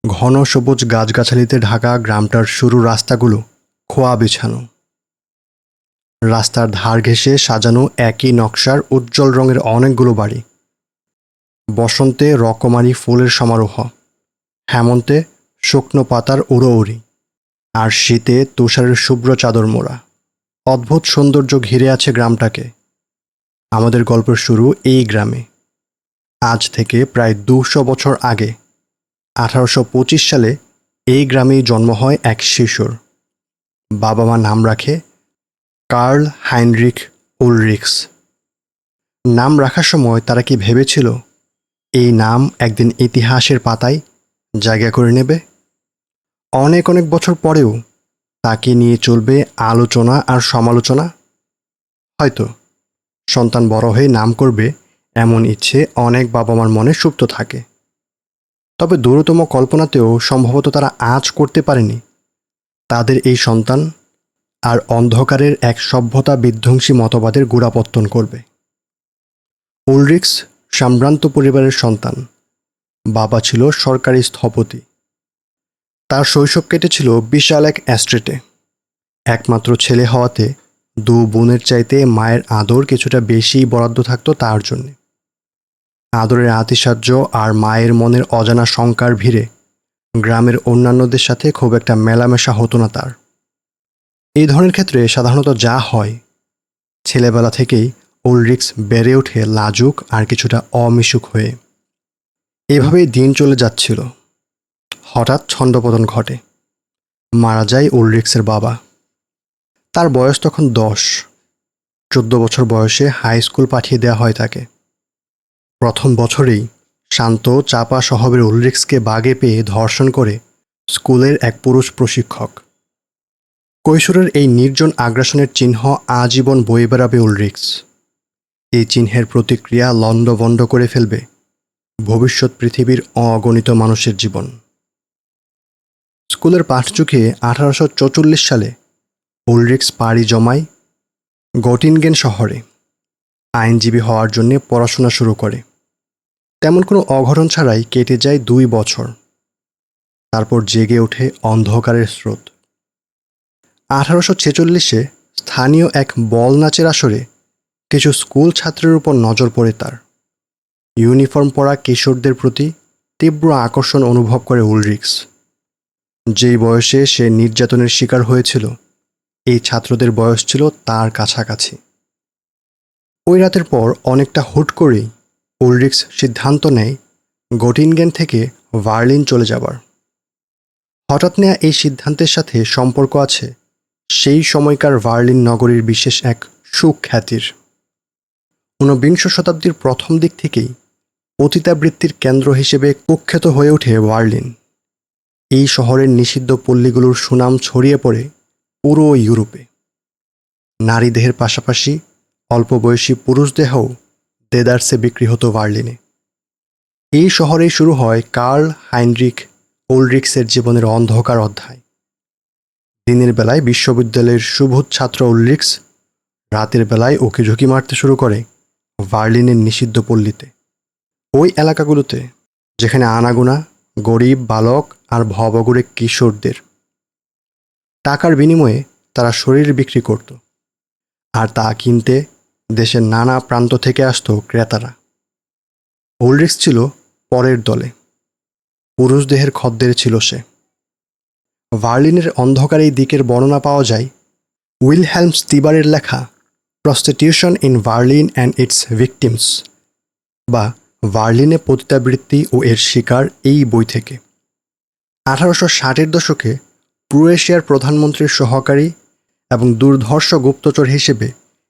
ঘন সবুজ গাছগাছালিতে ঢাকা গ্রামটার সরু রাস্তাগুলো খোয়া বিছানো। রাস্তার ধার ঘেঁষে সাজানো একই নকশার উজ্জ্বল রঙের অনেকগুলো বাড়ি। বসন্তে রকমারি ফুলের সমারোহ, হেমন্তে শুকনো পাতার উড়োউড়ি, আর শীতে তুষারের শুভ্র চাদর মোড়া। অদ্ভুত সৌন্দর্য ঘিরে আছে গ্রামটাকে। আমাদের গল্পের শুরু এই গ্রামে। আজ থেকে প্রায় 200 বছর আগে 1825 সালে এই গ্রামেই জন্ম হয় এক শিশুর। বাবা মা নাম রাখে কার্ল হাইনরিখ উলরিক্স। নাম রাখার সময় তারা কি ভেবেছিল এই নাম একদিন ইতিহাসের পাতায় জায়গা করে নেবে? অনেক অনেক বছর পরেও তাকে নিয়ে চলবে আলোচনা আর সমালোচনা। হয়তো সন্তান বড় হয়ে নাম করবে এমন ইচ্ছে অনেক বাবা মার মনে সুপ্ত থাকে। তবে দূরতম কল্পনাতেও সম্ভবত তারা আজ করতে পারেনি তাদের এই সন্তান আর অন্ধকারের এক সভ্যতা বিধ্বংসী মতবাদের গোড়াপত্তন করবে। উলরিক্স সম্ভ্রান্ত পরিবারের সন্তান। বাবা ছিল সরকারি স্থপতি। তার শৈশব কেটেছিল বিশাল এক অ্যাস্টেটে। একমাত্র ছেলে হওয়াতে দু বোনের চাইতে মায়ের আদর কিছুটা বেশিই বরাদ্দ থাকতো তার জন্যে। আদরের আতিশয্য আর মায়ের মনের অজানা শঙ্কার ভিড়ে গ্রামের অন্যান্যদের সাথে খুব একটা মেলামেশা হতো না তার। এই ধরনের ক্ষেত্রে সাধারণত যা হয়, ছেলেবেলা থেকেই উলরিক্স বেড়ে ওঠে লাজুক আর কিছুটা অমিশুক হয়ে। এভাবেই দিন চলে যাচ্ছিল। হঠাৎ ছন্দপতন ঘটে। মারা যায় উলরিক্সের বাবা। তার বয়স তখন 10। 14 বছর বয়সে হাই স্কুল পাঠিয়ে দেওয়া হয় তাকে। প্রথম বছরেই শান্ত চাপা স্বভাবের উলরিক্সকে বাগে পেয়ে ধর্ষণ করে স্কুলের এক পুরুষ প্রশিক্ষক। কৈশোরের এই নির্জন আগ্রাসনের চিহ্ন আজীবন বয়ে বেড়াবে উলরিক্স। এই চিহ্নের প্রতিক্রিয়া লণ্ডভণ্ড করে ফেলবে ভবিষ্যৎ পৃথিবীর অগণিত মানুষের জীবন। স্কুলের পাঠ চুকিয়ে 1844 সালে উলরিক্স পাড়ি জমায় গটিনগেন শহরে। আইনজীবী হওয়ার জন্য পড়াশোনা শুরু করে। তেমন কোনো অঘটন ছাড়াই কেটে যায় 2 বছর। তারপর জেগে ওঠে অন্ধকারের স্রোত। 1846-এ স্থানীয় এক বল নাচের আসরে কিছু স্কুল ছাত্রের উপর নজর পড়ে তার। ইউনিফর্ম পরা কিশোরদের প্রতি তীব্র আকর্ষণ অনুভব করে উলরিক্স। যেই বয়সে সে নির্যাতনের শিকার হয়েছিল, এই ছাত্রদের বয়স ছিল তার কাছাকাছি। ওই রাতের পর অনেকটা হুট করেই উলরিক্স সিদ্ধান্ত নেয় গটিনগেন থেকে বার্লিন চলে যাবার। হঠাৎ নেয়া এই সিদ্ধান্তের সাথে সম্পর্ক আছে সেই সময়কার বার্লিন নগরীর বিশেষ এক সুখ্যাতির। 19বিংশ শতাব্দীর প্রথম দিক থেকেই পতিতাবৃত্তির কেন্দ্র হিসেবে কুখ্যাত হয়ে ওঠে বার্লিন। এই শহরের নিষিদ্ধ পল্লীগুলোর সুনাম ছড়িয়ে পড়ে পুরো ইউরোপে। নারী দেহের পাশাপাশি অল্প বয়সী পুরুষ দেহও দেদারসে বিক্রি হতো বার্লিনে। এই শহরেই শুরু হয় কার্ল হাইনরিখ উলরিক্সের জীবনের অন্ধকার অধ্যায়। দিনের বেলায় বিশ্ববিদ্যালয়ের সুবোধ ছাত্র উলরিক্স রাতের বেলায় ওকে ঝুঁকি মারতে শুরু করে বার্লিনের নিষিদ্ধ পল্লীতে। ওই এলাকাগুলোতে যেখানে আনাগোনা গরিব বালক আর ভবঘুরে কিশোরদের। টাকার বিনিময়ে তারা শরীর বিক্রি করত, আর তা কিনতে দেশের নানা প্রান্ত থেকে আসতো ক্রেতারা। উলরিক্স ছিল পরের দলে। পুরুষ দেহের খদ্দের ছিল সে। বার্লিনের অন্ধকার এই দিকের বর্ণনা পাওয়া যায় উইলহেলম স্টিবারের লেখা prostitution in Berlin and it's victims, বা বার্লিনে পতিতাবৃত্তি ও এর শিকার, এই বই থেকে। 1860-এর দশকে ক্রোয়েশিয়ার প্রধানমন্ত্রীর সহকারী এবং দুর্ধর্ষ গুপ্তচর হিসেবে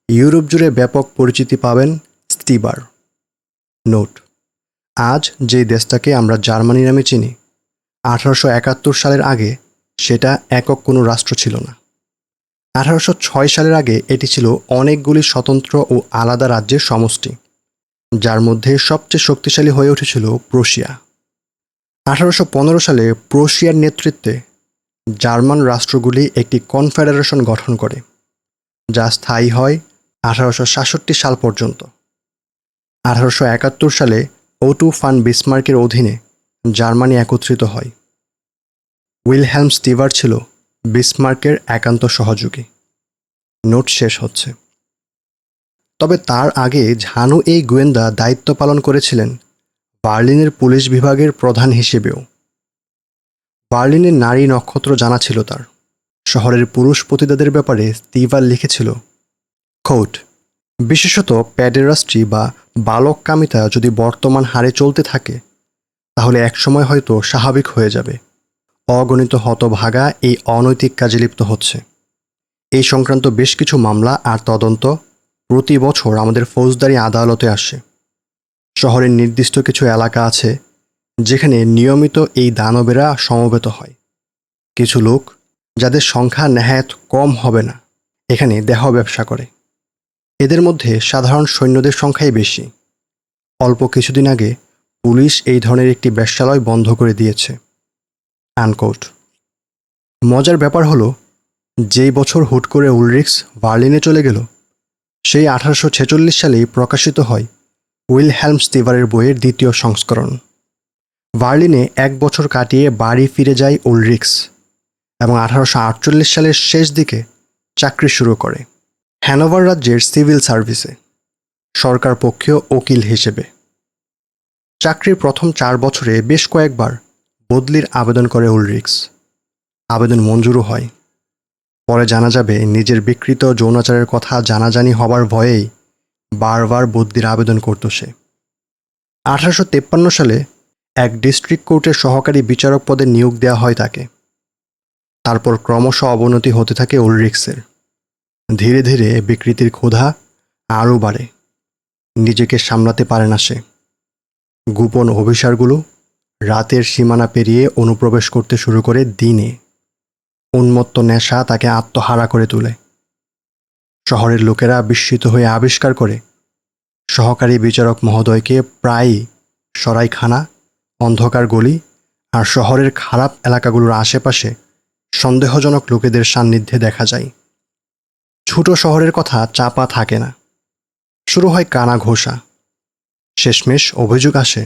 ইউরোপ জুড়ে ব্যাপক পরিচিতি পাবেন স্টিবার। নোট: আজ যে দেশটাকে আমরা জার্মানি নামে চিনি, 1871 সালের আগে সেটা একক কোনো রাষ্ট্র ছিল না। 1806 সালের আগে এটি ছিল অনেকগুলি স্বতন্ত্র ও আলাদা রাজ্যের সমষ্টি, যার মধ্যে সবচেয়ে শক্তিশালী হয়ে উঠেছিল প্রুশিয়া। 1815 সালে প্রুশিয়ার নেতৃত্বে জার্মান রাষ্ট্রগুলি একটি কনফেডারেশন গঠন করে, যা স্থায়ী হয় 1866 সাল পর্যন্ত। 1871 সালে ওটো ফান বিসমার্কের অধীনে জার্মানি একত্রিত হয়। উইলহেলম স্টিবার ছিল বিসমার্কের একান্ত সহযোগী। নোট শেষ হচ্ছে। তবে তার আগে ঝানু এই গোয়েন্দা দায়িত্ব পালন করেছিলেন বার্লিনের পুলিশ বিভাগের প্রধান হিসেবেও। বার্লিনের নারী নক্ষত্র জানা ছিল তার। শহরের পুরুষ পতিতাদের ব্যাপারে স্টিবার লিখেছিল, কোট, বিশেষত প্যাডেরাস্ট্রি বা বালককামিতা যদি বর্তমান হারে চলতে থাকে, তাহলে একসময় হয়তো স্বাভাবিক হয়ে যাবে। অগণিত হতভাগা এই অনৈতিক কাজে লিপ্ত হচ্ছে। এই সংক্রান্ত বেশ কিছু মামলা আর তদন্ত প্রতি বছর আমাদের ফৌজদারি আদালতে আসে। শহরের নির্দিষ্ট কিছু এলাকা আছে যেখানে নিয়মিত এই দানবেরা সমবেত হয়। কিছু লোক, যাদের সংখ্যা নেহায়েত কম হবে না, এখানে দেহ ব্যবসা করে। এদের মধ্যে সাধারণ সৈন্যদের সংখ্যাই বেশি। অল্প কিছুদিন আগে পুলিশ এই ধরনের একটি বেশ্যালয় বন্ধ করে দিয়েছে। আনকোট। মজার ব্যাপার হলো, যেই বছর হুট করে উলরিক্স বার্লিনে চলে গেল, সেই 1846 সালেই প্রকাশিত হয় উইলহেলম স্টিভারের বইয়ের দ্বিতীয় সংস্করণ। বার্লিনে 1 বছর কাটিয়ে বাড়ি ফিরে যায় উলরিক্স এবং 1848 সালের শেষ দিকে চাকরি শুরু করে হ্যানোভার রাজ্যের সিভিল সার্ভিসে, সরকার পক্ষীয় উকিল হিসেবে। চাকরির প্রথম 4 বছরে বেশ কয়েকবার বদলির আবেদন করে উলরিক্স। আবেদন মঞ্জুরও হয়। পরে জানা যাবে নিজের বিকৃত যৌনাচারের কথা জানাজানি হবার ভয়েই বারবার বদলির আবেদন করত সে। 1853 সালে এক ডিস্ট্রিক্ট কোর্টের সহকারী বিচারক পদে নিয়োগ দেওয়া হয় তাকে। তারপর ক্রমশ অবনতি হতে থাকে উলরিক্সের। ধীরে ধীরে বিকৃতির ক্ষুধা আরও বাড়ে। নিজেকে সামলাতে পারে না সে। গোপন অভিসারগুলো রাতের সীমানা পেরিয়ে অনুপ্রবেশ করতে শুরু করে দিনে। উন্মত্ত নেশা তাকে আত্মহারা করে তোলে। শহরের লোকেরা বিস্মিত হয়ে আবিষ্কার করে সহকারী বিচারক মহোদয়কে প্রায়ই সরাইখানা, অন্ধকার গলি আর শহরের খারাপ এলাকাগুলোর আশেপাশে সন্দেহজনক লোকেদের সান্নিধ্যে দেখা যায়। ছোট শহরের কথা চাপা থাকে না। শুরু হয় কানা ঘোষা। শেষমেশ অভিযোগ আসে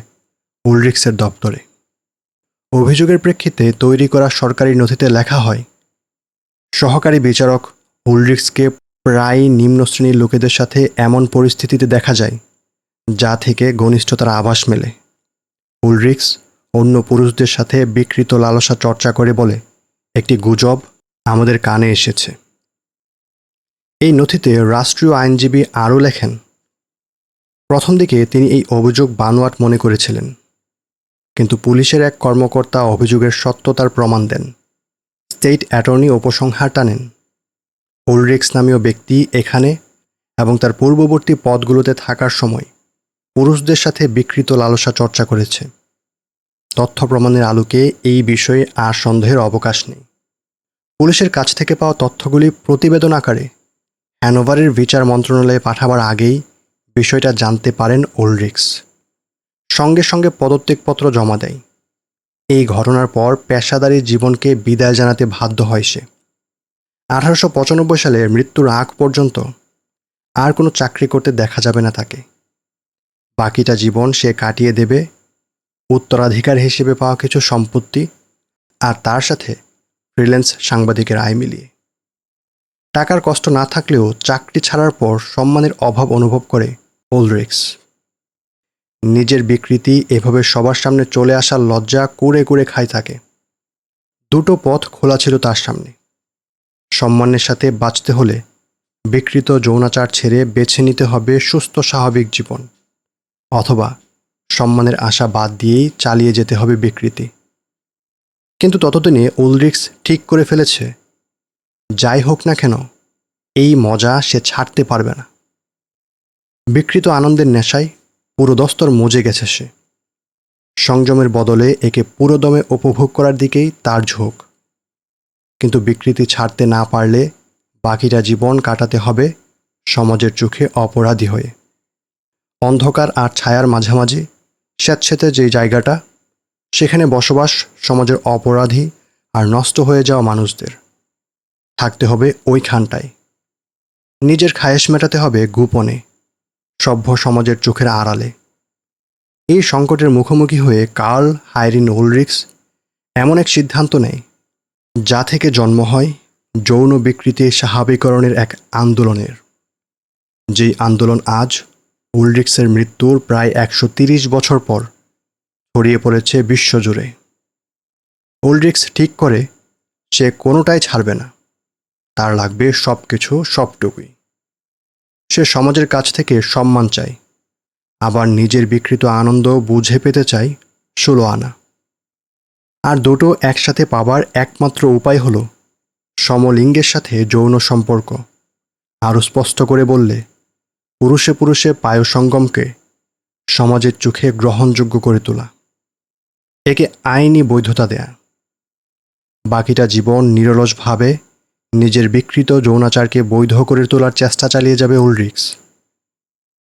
উলরিক্সের দপ্তরে। অভিযোগের প্রেক্ষিতে তৈরি করা সরকারি নথিতে লেখা হয়, সহকারী বিচারক উলরিক্সকে প্রায় নিম্ন শ্রেণীর লোকেদের সাথে এমন পরিস্থিতিতে দেখা যায় যা থেকে ঘনিষ্ঠতার আভাস মেলে। উলরিক্স অন্য পুরুষদের সাথে বিকৃত লালসা চর্চা করে বলে একটি গুজব আমাদের কানে এসেছে। এই নথিতে রাষ্ট্রীয় আইনজীবী আরও লেখেন, প্রথম দিকে তিনি এই অভিযোগ বানোয়াট মনে করেছিলেন, কিন্তু পুলিশের এক কর্মকর্তা অভিযোগের সত্যতার প্রমাণ দেন। স্টেট অ্যাটর্নি উপসংহার টানেন, উলরিক্স নামীয় ব্যক্তি এখানে এবং তার পূর্ববর্তী পদগুলোতে থাকার সময় পুরুষদের সাথে বিকৃত লালসা চর্চা করেছে। তথ্য প্রমাণের আলোকে এই বিষয়ে আর সন্দেহের অবকাশ নেই। পুলিশের কাছ থেকে পাওয়া তথ্যগুলি প্রতিবেদন আকারে হ্যানোভারের বিচার মন্ত্রণালয়ে পাঠাবার আগেই বিষয়টা জানতে পারেন উলরিক্স। সঙ্গে সঙ্গে পদত্যাগপত্র জমা দেয়। এই ঘটনার পর পেশাদারী জীবনকে বিদায় জানাতে বাধ্য হয় সে। 1895 সালে মৃত্যুর আগ পর্যন্ত আর কোনো চাকরি করতে দেখা যাবে না তাকে। বাকিটা জীবন সে কাটিয়ে দেবে উত্তরাধিকার হিসেবে পাওয়া কিছু সম্পত্তি আর তার সাথে ফ্রিল্যান্স সাংবাদিকের আয় মিলিয়ে। টাকার কষ্ট না থাকলেও চাকরি ছাড়ার পর সম্মানের অভাব অনুভব করে উলরিক্স। নিজের বিকৃতি এভাবে সবার সামনে চলে আসার লজ্জা কুড়ে কুড়ে খায় তাকে। দুটো পথ খোলা ছিল তার সামনে। সম্মানের সাথে বাঁচতে হলে বিকৃত যৌনাচার ছেড়ে বেছে নিতে হবে সুস্থ স্বাভাবিক জীবন, অথবা সম্মানের আশা বাদ দিয়েই চালিয়ে যেতে হবে বিকৃতি। কিন্তু ততদিনে উলরিক্স ঠিক করে ফেলেছে, যাই হোক না কেন এই মজা সে ছাড়তে পারবে না। বিকৃত আনন্দের নেশায় পুরোদস্তর মজে গেছে সে। সংযমের বদলে একে পুরোদমে উপভোগ করার দিকেই তার ঝোঁক। কিন্তু বিকৃতি ছাড়তে না পারলে বাকিটা জীবন কাটাতে হবে সমাজের চোখে অপরাধী হয়ে। অন্ধকার আর ছায়ার মাঝামাঝি স্যাঁতসেঁতে যে জায়গাটা, সেখানে বসবাস সমাজের অপরাধী আর নষ্ট হয়ে যাওয়া মানুষদের। থাকতে হবে ওইখানটায়। নিজের খায়েশ মেটাতে হবে গোপনে, সভ্য সমাজের চোখের আড়ালে। এই সংকটের মুখোমুখি হয়ে কার্ল হাইরিন উলরিক্স এমন এক সিদ্ধান্ত নেয় যা থেকে জন্ম হয় যৌন বিকৃতি স্বাভাবিকরণের এক আন্দোলনের। যেই আন্দোলন আজ উলরিক্সের মৃত্যুর প্রায় 130 বছর পর ছড়িয়ে পড়েছে বিশ্বজুড়ে। উলরিক্স ঠিক করে সে কোনোটাই ছাড়বে না, তার লাগবে সব কিছু, সবটুকুই। সে সমাজের কাছ থেকে সম্মান চায়, আবার নিজের বিকৃত আনন্দ বুঝে পেতে চায় 16 আনা। আর দুটো একসাথে পাবার একমাত্র উপায় হলো সমলিঙ্গের সাথে যৌন সম্পর্ক, আরও স্পষ্ট করে বললে পুরুষে পুরুষে পায়ুসঙ্গমকে সমাজের চোখে গ্রহণযোগ্য করে তোলা, একে আইনি বৈধতা দেয়া। বাকিটা জীবন নিরলসভাবে নিজের বিকৃত যৌনাচারকে বৈধ করে তোলার চেষ্টা চালিয়ে যাবে উলরিক্স।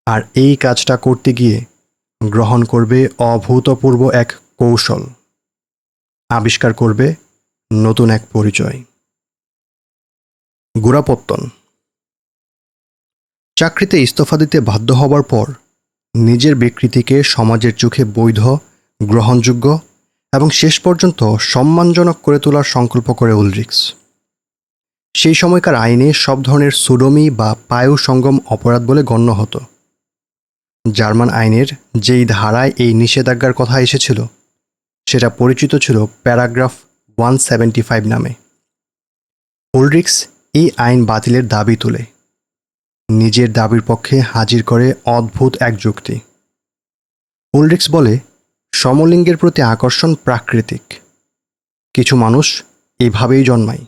আর এই কাজটা করতে গিয়ে গ্রহণ করবে অভূতপূর্ব এক কৌশল, আবিষ্কার করবে নতুন এক পরিচয়। গোড়াপত্তন। চাকরিতে ইস্তফা দিতে বাধ্য হবার পর নিজের বিকৃতিকে সমাজের চোখে বৈধ, গ্রহণযোগ্য এবং শেষ পর্যন্ত সম্মানজনক করে তোলার সংকল্প করে উলরিক্স। সেই সময়কার আইনে সব ধরনের সোডোমি বা পায়ুসঙ্গম অপরাধ বলে গণ্য হতো। জার্মান আইনের যেই ধারায় এই নিষেধাজ্ঞার কথা এসেছিল সেটা পরিচিত ছিল প্যারাগ্রাফ 175 নামে। উলরিক্স এই আইন বাতিলের দাবি তুলে নিজের দাবির পক্ষে হাজির করে অদ্ভুত এক যুক্তি। উলরিক্স বলে, সমলিঙ্গের প্রতি আকর্ষণ প্রাকৃতিক, কিছু মানুষ এভাবেই জন্মায়।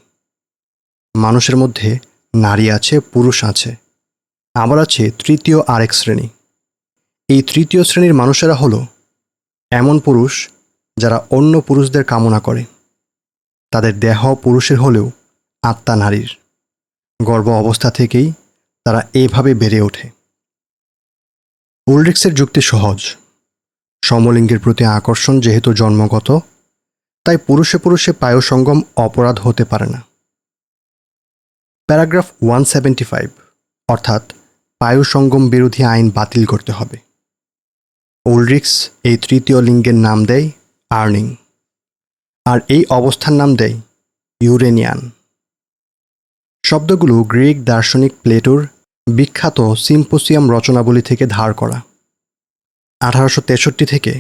মানুষের মধ্যে নারী আছে, পুরুষ আছে, আবার আছে তৃতীয় আরেক শ্রেণী। এই তৃতীয় শ্রেণীর মানুষেরা হলো এমন পুরুষ যারা অন্য পুরুষদের কামনা করে, তাদের দেহ পুরুষের হলেও আত্মা নারীর। গর্ভ অবস্থা থেকেই তারা এভাবে বেড়ে ওঠে। উলরিক্সের যুক্তি সহজ, সমলিঙ্গের প্রতি আকর্ষণ যেহেতু জন্মগত, তাই পুরুষে পুরুষে পায়ুসঙ্গম অপরাধ হতে পারে না। প্যারাগ্রাফ 175 অর্থাৎ পায়ুসঙ্গম বিরোধী আইন বাতিল করতে হবে। উলরিক্স এই তৃতীয় লিঙ্গের নাম দেয় আর্নিং, আর এই অবস্থার নাম দেয় ইউরেনিয়ান। শব্দগুলো গ্রিক দার্শনিক প্লেটোর বিখ্যাত সিম্পোসিয়াম রচনাবলী থেকে ধার করা। 1863 থেকে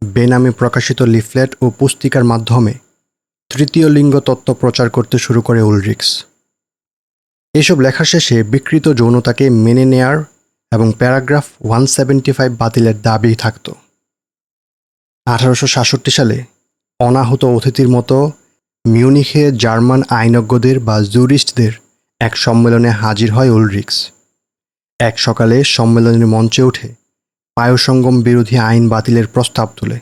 বেনামে প্রকাশিত লিফলেট ও পুস্তিকার মাধ্যমে তৃতীয় লিঙ্গ তত্ত্ব প্রচার করতে শুরু করে উলরিক্স। এসব লেখার শেষে বিকৃত যৌনতাকে মেনে নেয়ার এবং প্যারাগ্রাফ 175 বাতিলের দাবি থাকত। 1866 সালে অনাহত অতিথির মতো মিউনিখে জার্মান আইনজ্ঞদের বা জুরিস্টদের এক সম্মেলনে হাজির হয় উলরিক্স। এক সকালে সম্মেলনের মঞ্চে উঠে পায়ুসঙ্গম বিরোধী আইন বাতিলের প্রস্তাব তোলে।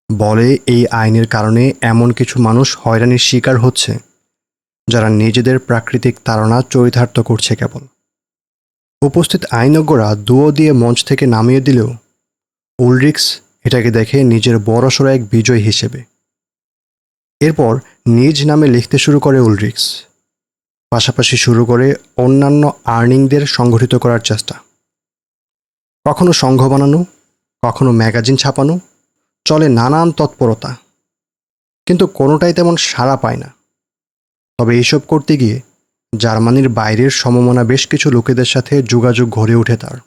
বলে এই আইনের কারণে এমন কিছু মানুষ হয়রানির শিকার হচ্ছে যারা নিজেদের প্রাকৃতিক তাড়না চরিতার্থ করছে কেবল। উপস্থিত আইনজ্ঞরা দুয়ো দিয়ে মঞ্চ থেকে নামিয়ে দিলেও উলরিক্স এটাকে দেখে নিজের বড়সড় এক বিজয় হিসেবে। এরপর নিজ নামে লিখতে শুরু করে উলরিক্স, পাশাপাশি শুরু করে অন্যান্য আর্নিংদের সংগঠিত করার চেষ্টা। কখনো সংঘ বানানো, কখনো ম্যাগাজিন ছাপানো, চলে নানান তৎপরতা, কিন্তু কোনোটাই তেমন সাড়া পায় না। তবে এইসব করতে গিয়ে জার্মানির বাইরের সমমনা বেশ কিছু লোকেদের সাথে যোগাযোগ গড়ে ওঠে তার।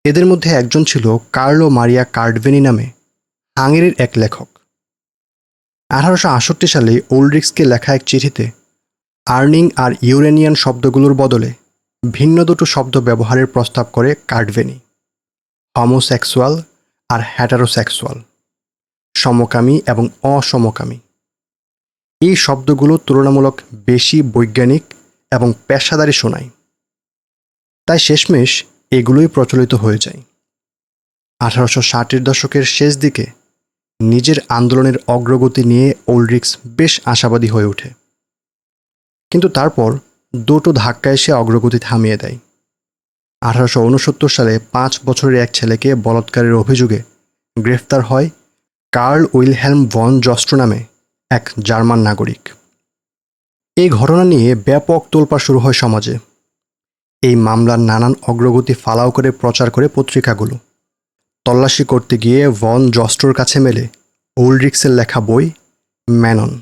এদের মধ্যে একজন ছিল কার্লো মারিয়া কার্ডভেনি নামে হাঙ্গেরির এক লেখক। 1868 সালে উলরিক্সকে লেখা এক চিঠিতে আর্নিং আর ইউরেনিয়ান শব্দগুলোর বদলে ভিন্ন দুটো শব্দ ব্যবহারের প্রস্তাব করে কার্ডভেনি, হোমোসেক্সুয়াল আর হেটারোসেক্সুয়াল, সমকামী এবং অসমকামী। এই শব্দগুলো তুলনামূলক বেশি বৈজ্ঞানিক এবং পেশাদারি শোনায়, তাই শেষমেশ এগুলোই প্রচলিত হয়ে যায়। 1860-এর দশকের শেষ দিকে নিজের আন্দোলনের অগ্রগতি নিয়ে উলরিক্স বেশ আশাবাদী হয়ে ওঠে, কিন্তু তারপর দুটো ধাক্কা এসে অগ্রগতি থামিয়ে দেয়। 1869 সালে 5 বছরের এক ছেলেকে বলাৎকারের অভিযোগে গ্রেফতার হয় কার্ল উইলহেলম ভন জস্ট্রো নামে এক জার্মান নাগরিক। এই ঘটনা নিয়ে ব্যাপক তোলপাড় শুরু হয় সমাজে। এই মামলার নানান অগ্রগতি ফালাও করে প্রচার করে পত্রিকাগুলো। তল্লাশি করতে গিয়ে ভন জস্ট্রোর কাছে মেলে উলরিক্সের লেখা বই ম্যানন।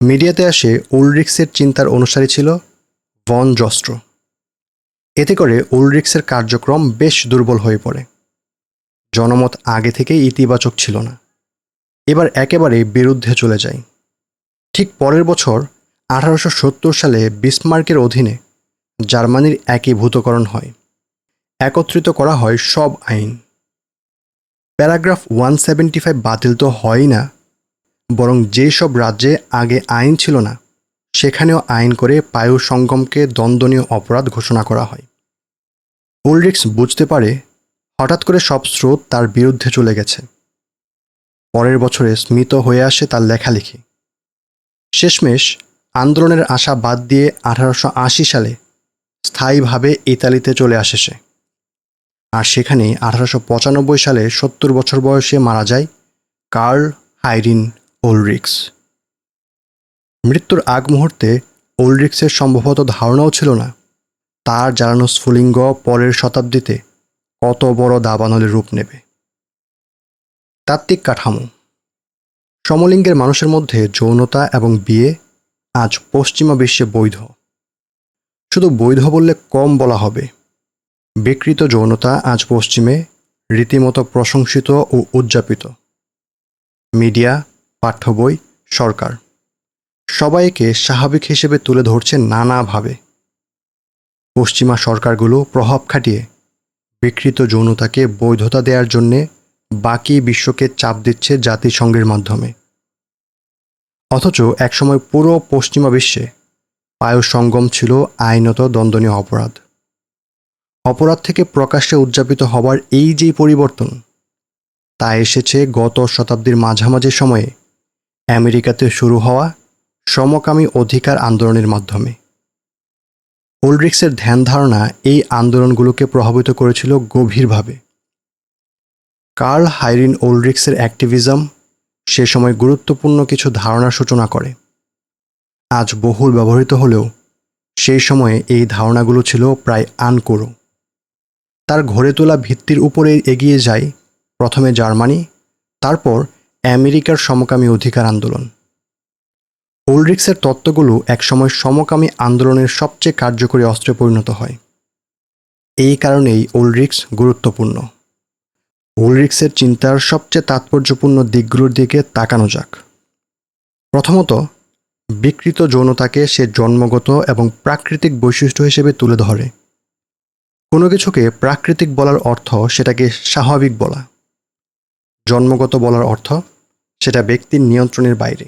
মিডিয়াতে আসে উলরিক্সের চিন্তার অনুসারী ছিল ভন জস্ট্রো। এতে করে উলরিক্সের কার্যক্রম বেশ দুর্বল হয়ে পড়ে। জনমত আগে থেকেই ইতিবাচক ছিল না, এবার একেবারে বিরুদ্ধে চলে যায়। ঠিক পরের বছর 1870 সালে বিসমার্কের অধীনে জার্মানির একীভূতকরণ হয়। একত্রিত করা হয় সব আইন। প্যারাগ্রাফ 175 বাতিল তো হয়ই না, বরং যেসব রাজ্যে আগে আইন ছিল না সেখানেও আইন করে পায়ু সঙ্গমকে দণ্ডনীয় অপরাধ ঘোষণা করা হয়। উলরিক্স বুঝতে পারে হঠাৎ করে সব স্রোত তার বিরুদ্ধে চলে গেছে। পরের বছরে স্মিত হয়ে আসে তার লেখালেখি। শেষমেশ আন্দোলনের আশা বাদ দিয়ে 1880 সালে স্থায়ীভাবে ইতালিতে চলে আসে সে। আর সেখানেই 1895 সালে 70 বছর বয়সে মারা যায় কার্ল হাইরিন উলরিক্স। মৃত্যুর আগ মুহূর্তে উলরিক্সের সম্ভবত ধারণাও ছিল না তার জ্বালানো স্ফুলিঙ্গ পরের শতাব্দীতে কত বড় দাবানলের রূপ নেবে। তাত্ত্বিক কাঠামো। সমলিঙ্গের মানুষের মধ্যে যৌনতা এবং বিয়ে আজ পশ্চিমা বিশ্বে বৈধ। শুধু বৈধ বললে কম বলা হবে। বিকৃত যৌনতা আজ পশ্চিমে রীতিমতো প্রশংসিত ও উদযাপিত। মিডিয়া, পাঠ্য বই, সরকার সবাইকে স্বাভাবিক হিসেবে তুলে ধরছে নানাভাবে। পশ্চিমা সরকারগুলো প্রভাব খাটিয়ে বিকৃত যৌনতাকে বৈধতা দেওয়ার জন্যে বাকি বিশ্বকে চাপ দিচ্ছে জাতিসংঘের মাধ্যমে। অথচ একসময় পুরো পশ্চিমা বিশ্বে পায়ু সঙ্গম ছিল আইনত দণ্ডনীয় অপরাধ। অপরাধ থেকে প্রকাশ্যে উদযাপিত হবার এই যে পরিবর্তন, তা এসেছে গত শতাব্দীর মাঝামাঝি সময়ে আমেরিকাতে শুরু হওয়া সমকামী অধিকার আন্দোলনের মাধ্যমে। উলরিক্সের ধ্যান ধারণা এই আন্দোলনগুলোকে প্রভাবিত করেছিল গভীরভাবে। কার্ল হাইরিন উলরিক্সের অ্যাক্টিভিজম সে সময় গুরুত্বপূর্ণ কিছু ধারণার সূচনা করে। আজ বহুল ব্যবহৃত হলেও সেই সময়ে এই ধারণাগুলো ছিল প্রায় আনকোড়ো। তার গড়ে তোলা ভিত্তির উপরে এগিয়ে যায় প্রথমে জার্মানি, তারপর আমেরিকার সমকামী অধিকার আন্দোলন। উলরিক্সের তত্ত্বগুলো একসময় সমকামী আন্দোলনের সবচেয়ে কার্যকরী অস্ত্রে পরিণত হয়। এই কারণেই উলরিক্স গুরুত্বপূর্ণ। উলরিক্সের চিন্তার সবচেয়ে তাৎপর্যপূর্ণ দিকগুলোর দিকে তাকানো যাক। প্রথমত, বিকৃত যৌনতাকে সে জন্মগত এবং প্রাকৃতিক বৈশিষ্ট্য হিসেবে তুলে ধরে। কোনো কিছুকে প্রাকৃতিক বলার অর্থ সেটাকে স্বাভাবিক বলা, জন্মগত বলার অর্থ সেটা ব্যক্তির নিয়ন্ত্রণের বাইরে।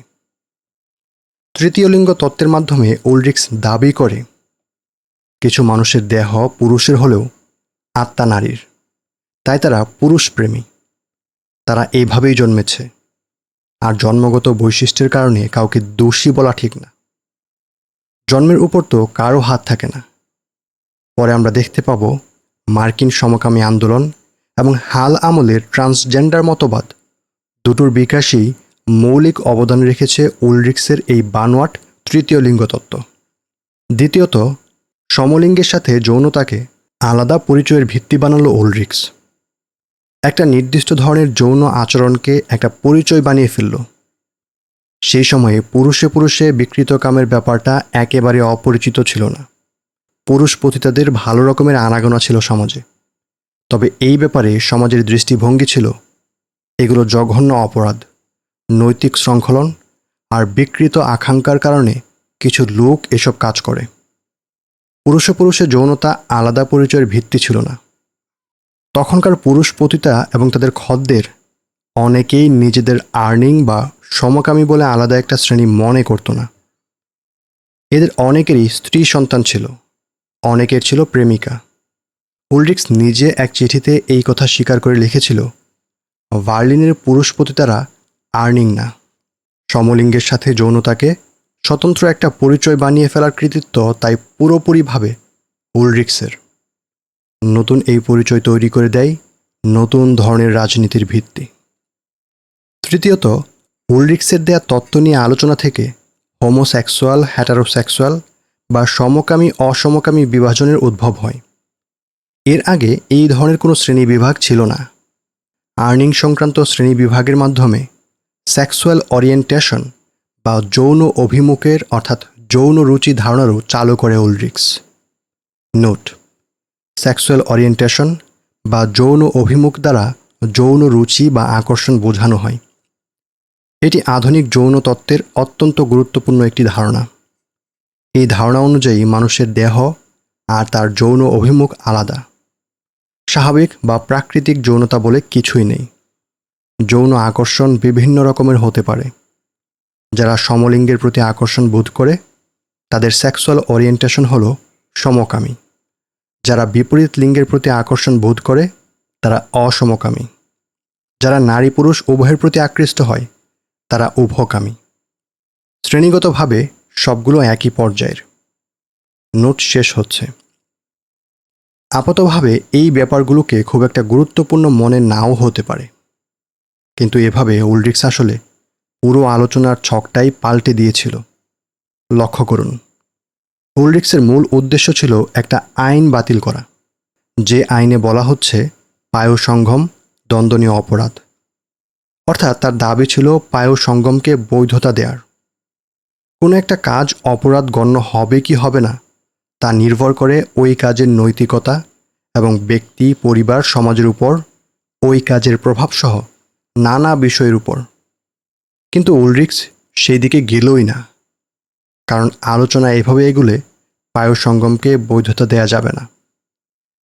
তৃতীয় লিঙ্গ তত্ত্বের মাধ্যমে উলরিক্স দাবি করে কিছু মানুষের দেহ পুরুষের হলেও আত্মা নারীর, তাই তারা পুরুষপ্রেমী। তারা এইভাবেই জন্মেছে, আর জন্মগত বৈশিষ্ট্যের কারণে কাউকে দোষী বলা ঠিক না। জন্মের উপর তো কারো হাত থাকে না। পরে আমরা দেখতে পাব মার্কিন সমকামী আন্দোলন এবং হাল আমলের ট্রান্সজেন্ডার মতবাদ দুটোর বিকাশেই মৌলিক অবদান রেখেছে উলরিক্সের এই বানোয়াট তৃতীয় লিঙ্গ তত্ত্ব। দ্বিতীয়ত, সমলিঙ্গের সাথে যৌনতাকে আলাদা পরিচয়ের ভিত্তি বানালো উলরিক্স। একটা নির্দিষ্ট ধরনের যৌন আচরণকে একটা পরিচয় বানিয়ে ফেলল। সেই সময়ে পুরুষে পুরুষে বিকৃত কামের ব্যাপারটা একেবারে অপরিচিত ছিল না। পুরুষ পতিতাদের ভালো রকমের আনাগোনা ছিল সমাজে। তবে এই ব্যাপারে সমাজের দৃষ্টিভঙ্গি ছিল এগুলো জঘন্য অপরাধ, নৈতিক শৃঙ্খলন আর বিকৃত আকাঙ্ক্ষার কারণে কিছু লোক এসব কাজ করে। পুরুষে পুরুষে যৌনতা আলাদা পরিচয়ের ভিত্তি ছিল না। তখনকার পুরুষ পতিতা এবং তাদের খদ্দের অনেকেই নিজেদের আর্নিং বা সমকামী বলে আলাদা একটা শ্রেণী মনে করত না। এদের অনেকেরই স্ত্রী সন্তান ছিল, অনেকের ছিল প্রেমিকা। উলরিক্স নিজে এক চিঠিতে এই কথা স্বীকার করে লিখেছিল, বার্লিনের পুরুষ পতিতারা আর্নিং না। সমলিঙ্গের সাথে যৌনতাকে স্বতন্ত্র একটা পরিচয় বানিয়ে ফেলার কৃতিত্ব তাই পুরোপুরিভাবে উলরিক্সের। নতুন এই পরিচয় তৈরি করে দেয় নতুন ধরনের রাজনীতির ভিত্তি। তৃতীয়ত, উলরিক্সের দেয়া তত্ত্ব নিয়ে আলোচনা থেকে হোমোসেক্সুয়াল, হেটারোসেক্সুয়াল বা সমকামী অসমকামী বিভাজনের উদ্ভব হয়। এর আগে এই ধরনের কোনো শ্রেণীবিভাগ ছিল না। আর্নিং সংক্রান্ত শ্রেণীবিভাগের মাধ্যমে সেক্সুয়াল ওরিয়েন্টেশন বা যৌন অভিমুখের অর্থাৎ যৌন রুচি ধারণারও চালু করে উলরিক্স। নোট: সেক্সুয়াল ওরিয়েন্টেশন বা যৌন অভিমুখ দ্বারা যৌন রুচি বা আকর্ষণ বোঝানো হয়। এটি আধুনিক যৌন তত্ত্বের অত্যন্ত গুরুত্বপূর্ণ একটি ধারণা। এই ধারণা অনুযায়ী মানুষের দেহ আর তার যৌন অভিমুখ আলাদা। স্বাভাবিক বা প্রাকৃতিক যৌনতা বলে কিছুই নেই। যৌন আকর্ষণ বিভিন্ন রকমের হতে পারে। যারা সমলিঙ্গের প্রতি আকর্ষণ বোধ করে তাদের সেক্সুয়াল ওরিয়েন্টেশন হলো সমকামী। যারা বিপরীত লিঙ্গের প্রতি আকর্ষণ বোধ করে তারা অসমকামী। যারা নারী পুরুষ উভয়ের প্রতি আকৃষ্ট হয় তারা উভকামী। শ্রেণীগতভাবে সবগুলো একই পর্যায়ের। নোট শেষ হচ্ছে। আপাতভাবে এই ব্যাপারগুলোকে খুব একটা গুরুত্বপূর্ণ মনে নাও হতে পারে, কিন্তু এভাবে উলরিক্স আসলে পুরো আলোচনার ছকটাই পাল্টে দিয়েছিল। লক্ষ্য করুন, উলরিক্সের মূল উদ্দেশ্য ছিল একটা আইন বাতিল করা, যে আইনে বলা হচ্ছে পায়ুসঙ্গম দণ্ডনীয় অপরাধ। অর্থাৎ তার দাবি ছিল পায়ুসঙ্গমকে বৈধতা দেওয়ার। কোনো একটা কাজ অপরাধ গণ্য হবে কি হবে না তা নির্ভর করে ওই কাজের নৈতিকতা এবং ব্যক্তি, পরিবার, সমাজের উপর ওই কাজের প্রভাবসহ নানা বিষয়ের উপর। কিন্তু উলরিক্স সেই দিকে গেলই না, কারণ আলোচনা এভাবে এগুলে পায়ুসঙ্গমকে বৈধতা দেয়া যাবে না।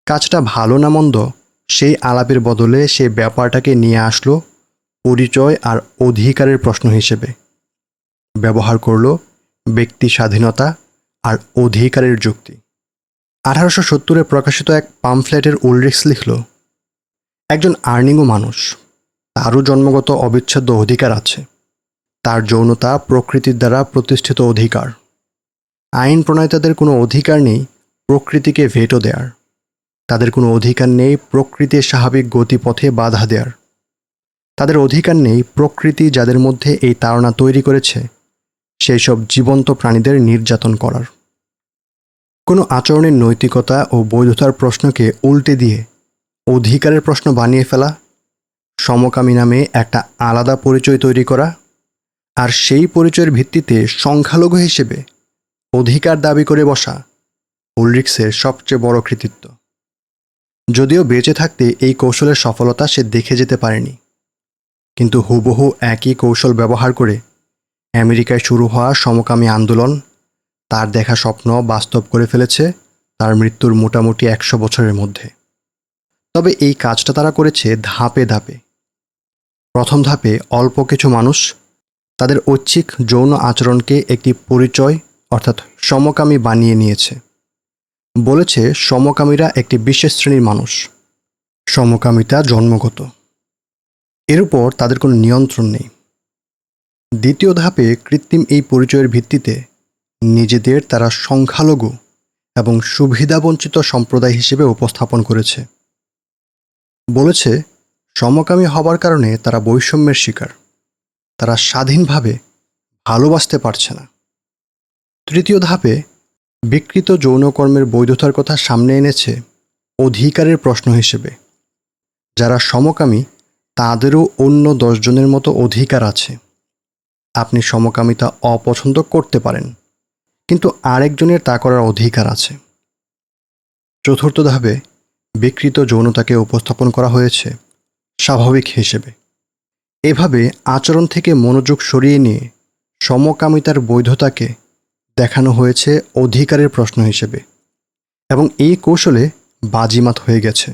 কাজটা ভালো না মন্দ সেই আলাপের বদলে সে ব্যাপারটাকে নিয়ে আসলো পরিচয় আর অধিকারের প্রশ্ন হিসেবে। ব্যবহার করল ব্যক্তি স্বাধীনতা আর অধিকারের যুক্তি। 1870-এ প্রকাশিত এক পামফ্লেটের উলরিক্স লিখল, একজন আর্নিংও মানুষ, তারও জন্মগত অবিচ্ছেদ্য অধিকার আছে। তার যৌনতা প্রকৃতির দ্বারা প্রতিষ্ঠিত অধিকার। আইন প্রণেতাদের কোনো অধিকার নেই প্রকৃতিকে ভেটো দেওয়ার। তাদের কোনো অধিকার নেই প্রকৃতির স্বাভাবিক গতিপথে বাধা দেওয়ার। তাদের অধিকার নেই প্রকৃতি যাদের মধ্যে এই তাড়না তৈরি করেছে সেই সব জীবন্ত প্রাণীদের নির্যাতন করার। কোনো আচরণের নৈতিকতা ও বৈধতার প্রশ্নকে উল্টে দিয়ে অধিকারের প্রশ্ন বানিয়ে ফেলা, সমকামী নামে একটা আলাদা পরিচয় তৈরি করা, আর সেই পরিচয়ের ভিত্তিতে সংখ্যালঘু হিসেবে অধিকার দাবি করে বসা উলরিক্সের সবচেয়ে বড় কৃতিত্ব। যদিও বেঁচে থাকতে এই কৌশলের সফলতা সে দেখে যেতে পারেনি, কিন্তু হুবহু একই কৌশল ব্যবহার করে আমেরিকায় শুরু হওয়া সমকামী আন্দোলন তার দেখা স্বপ্ন বাস্তব করে ফেলেছে তার মৃত্যুর মোটামুটি 100 বছরের মধ্যে। তবে এই কাজটা তারা করেছে ধাপে ধাপে। প্রথম ধাপে অল্প কিছু মানুষ তাদের ঐচ্ছিক যৌন আচরণকে একটি পরিচয় অর্থাৎ সমকামী বানিয়ে নিয়েছে। বলেছে সমকামীরা একটি বিশেষ শ্রেণীর মানুষ, সমকামিতা জন্মগত, এর উপর তাদের কোনো নিয়ন্ত্রণ নেই। দ্বিতীয় ধাপে কৃত্রিম এই পরিচয়ের ভিত্তিতে নিজেদের তারা সংখ্যালঘু এবং সুবিধাবঞ্চিত সম্প্রদায় হিসেবে উপস্থাপন করেছে। বলেছে সমকামী হবার কারণে তারা বৈষম্যের শিকার, তারা স্বাধীনভাবে ভালোবাসতে পারছে না। তৃতীয় ধাপে বিকৃত যৌনকর্মের বৈধতার কথা সামনে এনেছে অধিকারের প্রশ্ন হিসেবে। যারা সমকামী তাদেরও অন্য 10 জনের মতো অধিকার আছে। আপনি সমকামিতা অপছন্দ করতে পারেন, কিন্তু আরেকজনের তা করার অধিকার আছে। চতুর্থ ধাপে বিকৃত যৌনতাকে উপস্থাপন করা হয়েছে স্বাভাবিক হিসেবে। এভাবে আচরণ থেকে মনোযোগ সরিয়ে নিয়ে সমকামিতার বৈধতাকে দেখানো হয়েছে অধিকারের প্রশ্ন হিসেবে, এবং এই কৌশলে বাজিমাত হয়ে গেছে।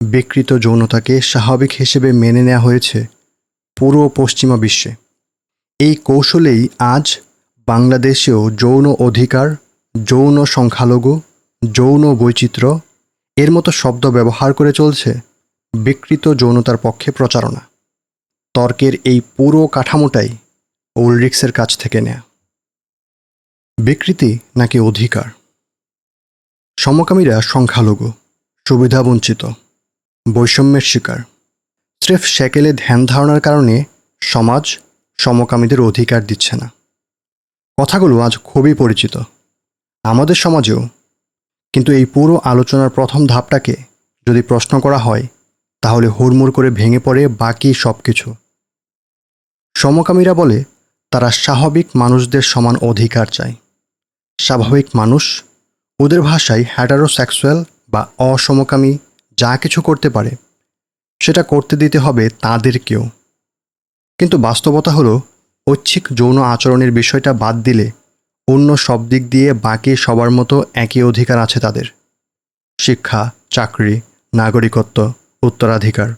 বিকৃত যৌনতাকে স্বাভাবিক হিসেবে মেনে নেওয়া হয়েছে পুরো পশ্চিমা বিশ্বে। এই কৌশলেই আজ বাংলাদেশেও যৌন অধিকার, যৌন সংখ্যালঘু, যৌন বৈচিত্র্য এর মতো শব্দ ব্যবহার করে চলছে বিকৃত যৌনতার পক্ষে প্রচারণা। তর্কের এই পুরো কাঠামোটাই উলরিক্সের কাছ থেকে নেয়া। বিকৃতি নাকি অধিকার? সমকামীরা সংখ্যালঘু, সুবিধাবঞ্চিত, বৈষম্যের শিকার। স্রেফ সেকেলে ধ্যান ধারণার কারণে সমাজ সমকামীদের অধিকার দিচ্ছে না। কথাগুলো আজ খুবই পরিচিত আমাদের সমাজেও, কিন্তু এই পুরো আলোচনার প্রথম ধাপটাকে যদি প্রশ্ন করা হয় তাহলে হুড়মুড় করে ভেঙে পড়ে বাকি সব কিছু। সমকামীরা বলে তারা স্বাভাবিক মানুষদের সমান অধিকার চায়। স্বাভাবিক মানুষ, ওদের ভাষায় হেটারোসেক্সুয়াল বা অসমকামী যা কিছু করতে পারে সেটা করতে দিতে হবে তাদেরকেও। কিন্তু বাস্তবতা হলো ঐচ্ছিক যৌন আচরণের বিষয়টা বাদ দিলে অন্য সব দিক দিয়ে বাকি সবার মতো একই অধিকার আছে তাদের। শিক্ষা, চাকরি, নাগরিকত্ব, উত্তরাধিকার,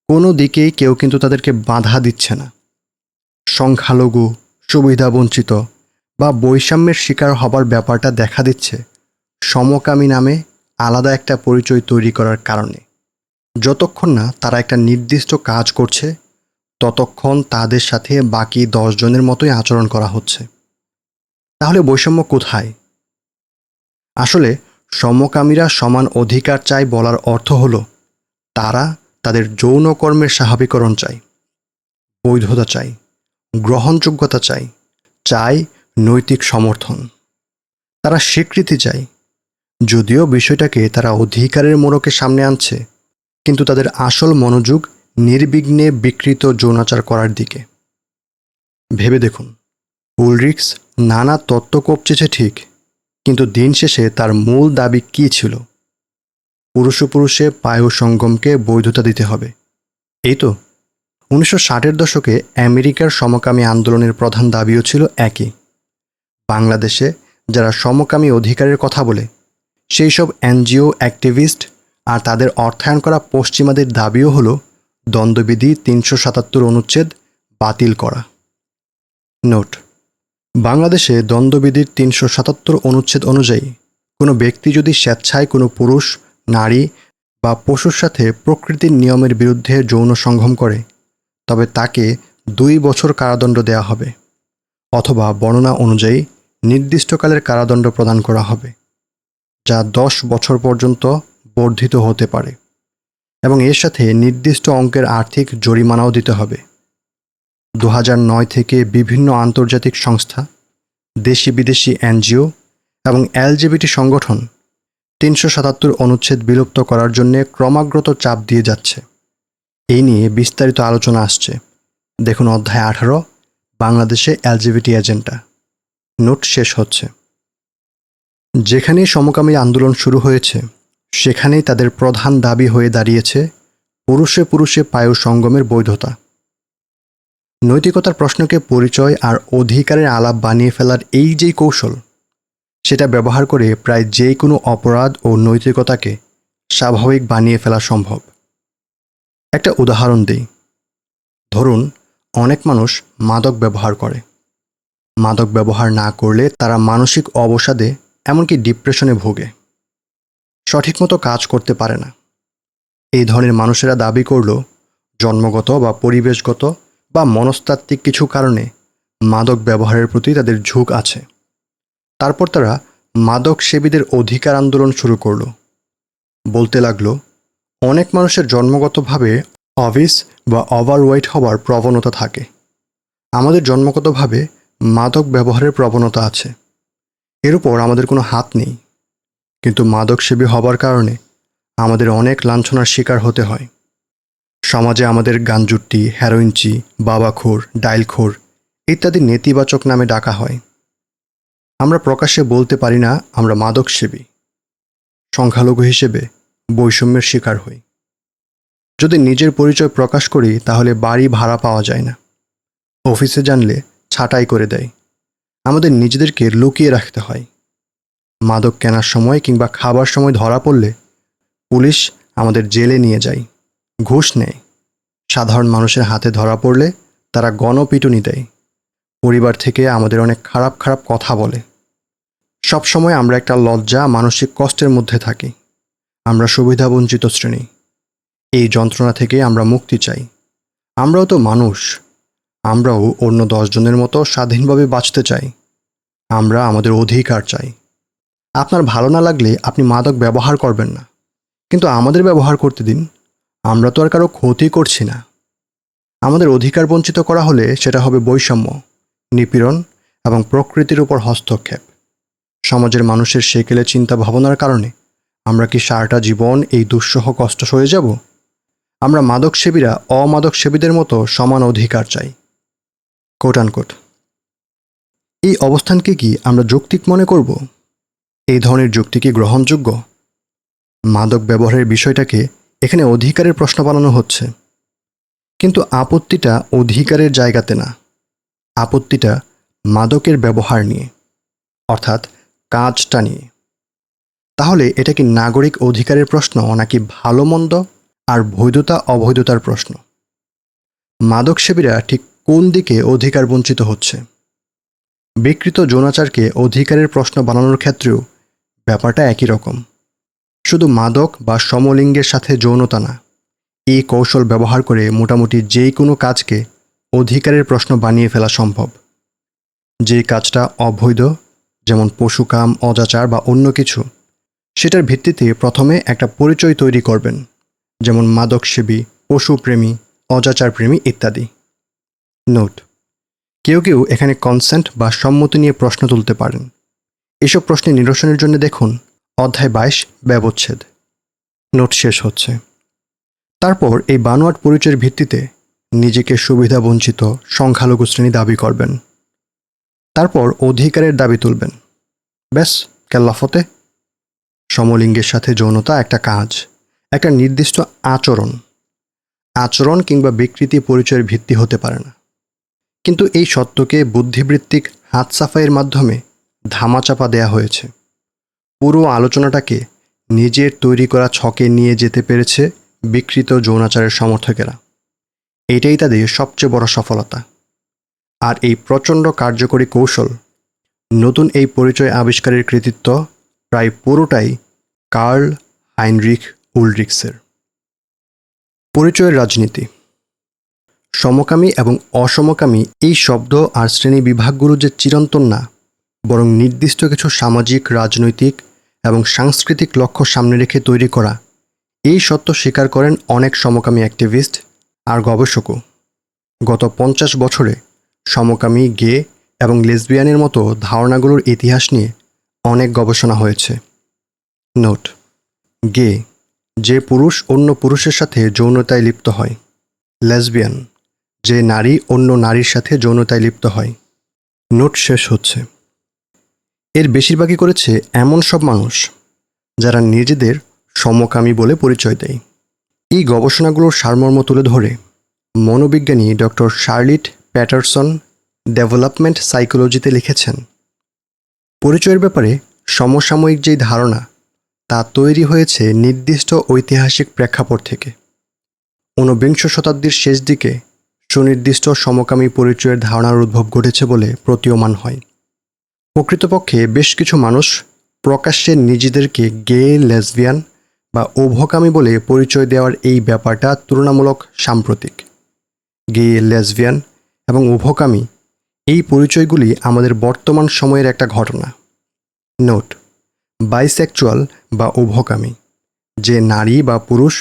কোনো দিকেই কেউ কিন্তু তাদেরকে বাধা দিচ্ছে না। সংখ্যালঘু, সুবিধাবঞ্চিত বা বৈষম্যের শিকার হবার ব্যাপারটা দেখা দিচ্ছে সমকামী নামে আলাদা একটা পরিচয় তৈরি করার কারণে। যতক্ষণ না তারা একটা নির্দিষ্ট কাজ করছে ততক্ষণ তাদের সাথে বাকি 10 জনের মতোই আচরণ করা হচ্ছে। তাহলে বৈষম্য কোথায়? আসলে সমকামীরা সমান অধিকার চায় বলার অর্থ হলো তারা তাদের যৌনকর্মের স্বাভাবিকরণ চায়, বৈধতা চায়, গ্রহণযোগ্যতা চায়, চায় নৈতিক সমর্থন। তারা স্বীকৃতি চায়। যদিও বিষয়টাকে তারা অধিকারের মোড়কে সামনে আনছে, কিন্তু তাদের আসল মনোযোগ নির্বিঘ্নে বিকৃত যৌনাচার করার দিকে। ভেবে দেখুন, উলরিক্স নানা তত্ত্ব কপচেছে ঠিক, কিন্তু দিন শেষে তার মূল দাবি কী ছিল? পুরুষে পুরুষে পায়ু সঙ্গমকে বৈধতা দিতে হবে, এই তো। 1960-এর দশকে আমেরিকার সমকামী আন্দোলনের প্রধান দাবিও ছিল একই। বাংলাদেশে যারা সমকামী অধিকারের কথা বলে সেই সব এনজিও অ্যাক্টিভিস্ট আর তাদের অর্থায়ন করা পশ্চিমাদের দাবিও হলো দ্বন্দ্ববিধি 377 অনুচ্ছেদ বাতিল করা। নোট: বাংলাদেশে দ্বন্দ্ববিধির 377 অনুচ্ছেদ অনুযায়ী কোনো ব্যক্তি যদি স্বেচ্ছায় কোনো পুরুষ, নারী বা পশুর সাথে প্রকৃতির নিয়মের বিরুদ্ধে যৌন সঙ্গম করে তবে তাকে 2 বছর কারাদণ্ড দেওয়া হবে, অথবা বর্ণনা অনুযায়ী নির্দিষ্টকালের কারাদণ্ড প্রদান করা হবে, যা 10 বছর পর্যন্ত বর্ধিত হতে পারে, এবং এর সাথে নির্দিষ্ট অঙ্কের আর্থিক জরিমানাও দিতে হবে। 2009 থেকে বিভিন্ন আন্তর্জাতিক সংস্থা, দেশি বিদেশি এনজিও এবং এলজিবিটি সংগঠন 377 অনুচ্ছেদ বিলুপ্ত করার জন্য ক্রমাগত চাপ দিয়ে যাচ্ছে। এই নিয়ে বিস্তারিত আলোচনা আসছে, দেখুন অধ্যায় 18, বাংলাদেশে এলজিবিটি এজেন্ডা। নোট শেষ হচ্ছে। যেখানেই সমকামী আন্দোলন শুরু হয়েছে সেখানেই তাদের প্রধান দাবি হয়ে দাঁড়িয়েছে পুরুষে পুরুষে পায়ু সঙ্গমের বৈধতা। নৈতিকতার প্রশ্নকে পরিচয় আর অধিকারের আলাপ বানিয়ে ফেলার এই যেই কৌশল, সেটা ব্যবহার করে প্রায় যে কোনো অপরাধ ও নৈতিকতাকে স্বাভাবিক বানিয়ে ফেলা সম্ভব। একটা উদাহরণ দিই। ধরুন, অনেক মানুষ মাদক ব্যবহার করে। মাদক ব্যবহার না করলে তারা মানসিক অবসাদে, এমনকি ডিপ্রেশনে ভোগে, সঠিকমতো কাজ করতে পারে না। এই ধরনের মানুষেরা দাবি করল জন্মগত বা পরিবেশগত বা মনস্তাত্ত্বিক কিছু কারণে মাদক ব্যবহারের প্রতি তাদের ঝোঁক আছে। তারপর তারা মাদক সেবীদের অধিকার আন্দোলন শুরু করল। বলতে লাগলো, অনেক মানুষের জন্মগতভাবে অবিস বা ওভারওয়েট হবার প্রবণতা থাকে। আমাদের জন্মগতভাবে মাদক ব্যবহারের প্রবণতা আছে, এর উপর আমাদের কোনো হাত নেই, কিন্তু মাদক সেবী হবার কারণে আমাদের অনেক লাঞ্ছনার শিকার হতে হয়। সমাজে আমাদের গাঞ্জুট্টি, হেরোইনচি, বাবাখোর, ডাইলখোর ইত্যাদি নেতিবাচক নামে ডাকা হয়। আমরা প্রকাশ্যে বলতে পারি না আমরা মাদক সেবী। সংখ্যালঘু হিসেবে বৈষম্যের শিকার হই। যদি নিজের পরিচয় প্রকাশ করি তাহলে বাড়ি ভাড়া পাওয়া যায় না। অফিসে জানলে ছাঁটাই করে দেয়। আমাদের নিজেদেরকে লুকিয়ে রাখতে হয়। মাদক কেনার সময় কিংবা খাবার সময় ধরা পড়লে পুলিশ আমাদের জেলে নিয়ে যায়, ঘুষ নেয়। সাধারণ মানুষের হাতে ধরা পড়লে তারা গণপিটুনি দেয়। পরিবার থেকে আমাদের অনেক খারাপ খারাপ কথা বলে। সবসময় আমরা একটা লজ্জা, মানসিক কষ্টের মধ্যে থাকি। আমরা সুবিধাবঞ্চিত শ্রেণী। এই যন্ত্রণা থেকে আমরা মুক্তি চাই। আমরাও তো মানুষ। আমরাও অন্য 10 জনের মতো স্বাধীনভাবে বাঁচতে চাই। আমরা আমাদের অধিকার চাই। আপনার ভালো না লাগলে আপনি মাদক ব্যবহার করবেন না, কিন্তু আমাদের ব্যবহার করতে দিন। আমরা তো আর কারো ক্ষতি করছি না। আমাদের অধিকার বঞ্চিত করা হলে সেটা হবে বৈষম্য, নিপীড়ন এবং প্রকৃতির উপর হস্তক্ষেপ। সমাজের মানুষের সেকেলে চিন্তা ভাবনার কারণে আমরা কি সারাটা জীবন এই দুঃসহ কষ্ট সয়ে যাব? আমরা মাদক সেবীরা অমাদক সেবীদের মতো সমান অধিকার চাই। Coat unquote. এই অবস্থানকে কি আমরা যৌক্তিক মনে করব? এই ধরনের যুক্তি কি গ্রহণযোগ্য? মাদক ব্যবহারের বিষয়টাকে এখানে অধিকারের প্রশ্ন বানানো হচ্ছে, কিন্তু আপত্তিটা অধিকারের জায়গাতে না। আপত্তিটা মাদকের ব্যবহার নিয়ে, অর্থাৎ কাজটা নিয়ে। তাহলে এটা কি নাগরিক অধিকারের প্রশ্ন নাকি ভালো মন্দ আর বৈধতা অবৈধতার প্রশ্ন? মাদক সেবীরা ঠিক কোন দিকে অধিকার বঞ্চিত হচ্ছে? বিকৃত যৌনাচারকে অধিকারের প্রশ্ন বানানোর ক্ষেত্রেও ব্যাপারটা একই রকম। শুধু মাদক বা সমলিঙ্গের সাথে যৌনতা না, এই কৌশল ব্যবহার করে মোটামুটি যে কোনো কাজকে অধিকারের প্রশ্ন বানিয়ে ফেলা সম্ভব। যে কাজটা অবৈধ, যেমন পশুকাম, অজাচার বা অন্য কিছু, সেটার ভিত্তিতে প্রথমে একটা পরিচয় তৈরি করবেন, যেমন মাদকসেবী, পশুপ্রেমী, অজাচারপ্রেমী ইত্যাদি। নোট: কেউ কেউ এখানে কনসেন্ট বা সম্মতি নিয়ে প্রশ্ন তুলতে পারেন। এসব প্রশ্নের নিরসনের জন্য দেখুন অধ্যায় 22 ব্যবচ্ছেদ। নোট শেষ হচ্ছে। তারপর এই বানোয়াট পরিচয়ের ভিত্তিতে নিজেকে সুবিধাবঞ্চিত সংখ্যালঘু শ্রেণী দাবি করবেন। তারপর অধিকারের দাবি তুলবেন। ব্যাস, কেল্লাফতে। সমলিঙ্গের সাথে যৌনতা একটা কাজ, একটা নির্দিষ্ট আচরণ। আচরণ কিংবা বিকৃতি পরিচয়ের ভিত্তি হতে পারে না। কিন্তু এই সত্যকে বুদ্ধিবৃত্তিক হাত সাফাইয়ের মাধ্যমে ধামাচাপা দেয়া হয়েছে। পুরো আলোচনাটাকে নিজের তৈরি করা ছকে নিয়ে যেতে পেরেছে বিকৃত যৌনাচারের সমর্থকেরা। এটাই তাদের সবচেয়ে বড় সফলতা। আর এই প্রচণ্ড কার্যকরী কৌশল, নতুন এই পরিচয় আবিষ্কারের কৃতিত্ব প্রায় পুরোটাই কার্ল হাইনরিখ উলরিক্সের। পরিচয়ের রাজনীতি। সমকামী এবং অসমকামী এই শব্দ আর শ্রেণী বিভাগগুলো যে চিরন্তন না, বরং নির্দিষ্ট কিছু সামাজিক, রাজনৈতিক এবং সাংস্কৃতিক লক্ষ্য সামনে রেখে তৈরি করা, এই সত্য স্বীকার করেন অনেক সমকামী অ্যাক্টিভিস্ট আর গবেষকও। গত 50 বছরে সমকামী, গে এবং লেসবিয়ানের মতো ধারণাগুলোর ইতিহাস নিয়ে অনেক গবেষণা হয়েছে। নোট: গে, যে পুরুষ অন্য পুরুষের সাথে যৌনতায় লিপ্ত হয়। লেসবিয়ান, যে নারী অন্য নারীর সাথে যৌনতায় লিপ্ত হয়। নোট শেষ হচ্ছে। এর বেশিরভাগই করেছে এমন সব মানুষ যারা নিজেদের সমকামী বলে পরিচয় দেয়। এই গবেষণাগুলোর সারমর্ম তুলে ধরে মনোবিজ্ঞানী ডক্টর শার্লিট প্যাটারসন ডেভেলপমেন্ট সাইকোলজিতে লিখেছেন, পরিচয়ের ব্যাপারে সমসাময়িক যেই ধারণা, তা তৈরি হয়েছে নির্দিষ্ট ঐতিহাসিক প্রেক্ষাপট থেকে। 19বিংশ শতাব্দীর শেষ দিকে সুনির্দিষ্ট সমকামী পরিচয়ের ধারণার উদ্ভব ঘটেছে বলে প্রতীয়মান হয়। প্রকৃতপক্ষে বেশ কিছু মানুষ প্রকাশ্যে নিজেদেরকে গে, লেসবিয়ান বা উভকামী বলে পরিচয় দেওয়ার এই ব্যাপারটা তুলনামূলক সাম্প্রতিক। গে, লেসবিয়ান এবং উভকামী এই পরিচয়গুলি আমাদের বর্তমান সময়ের একটা ঘটনা। নোট: বাইসেক্সুয়াল বা উভকামী, যে নারী বা পুরুষ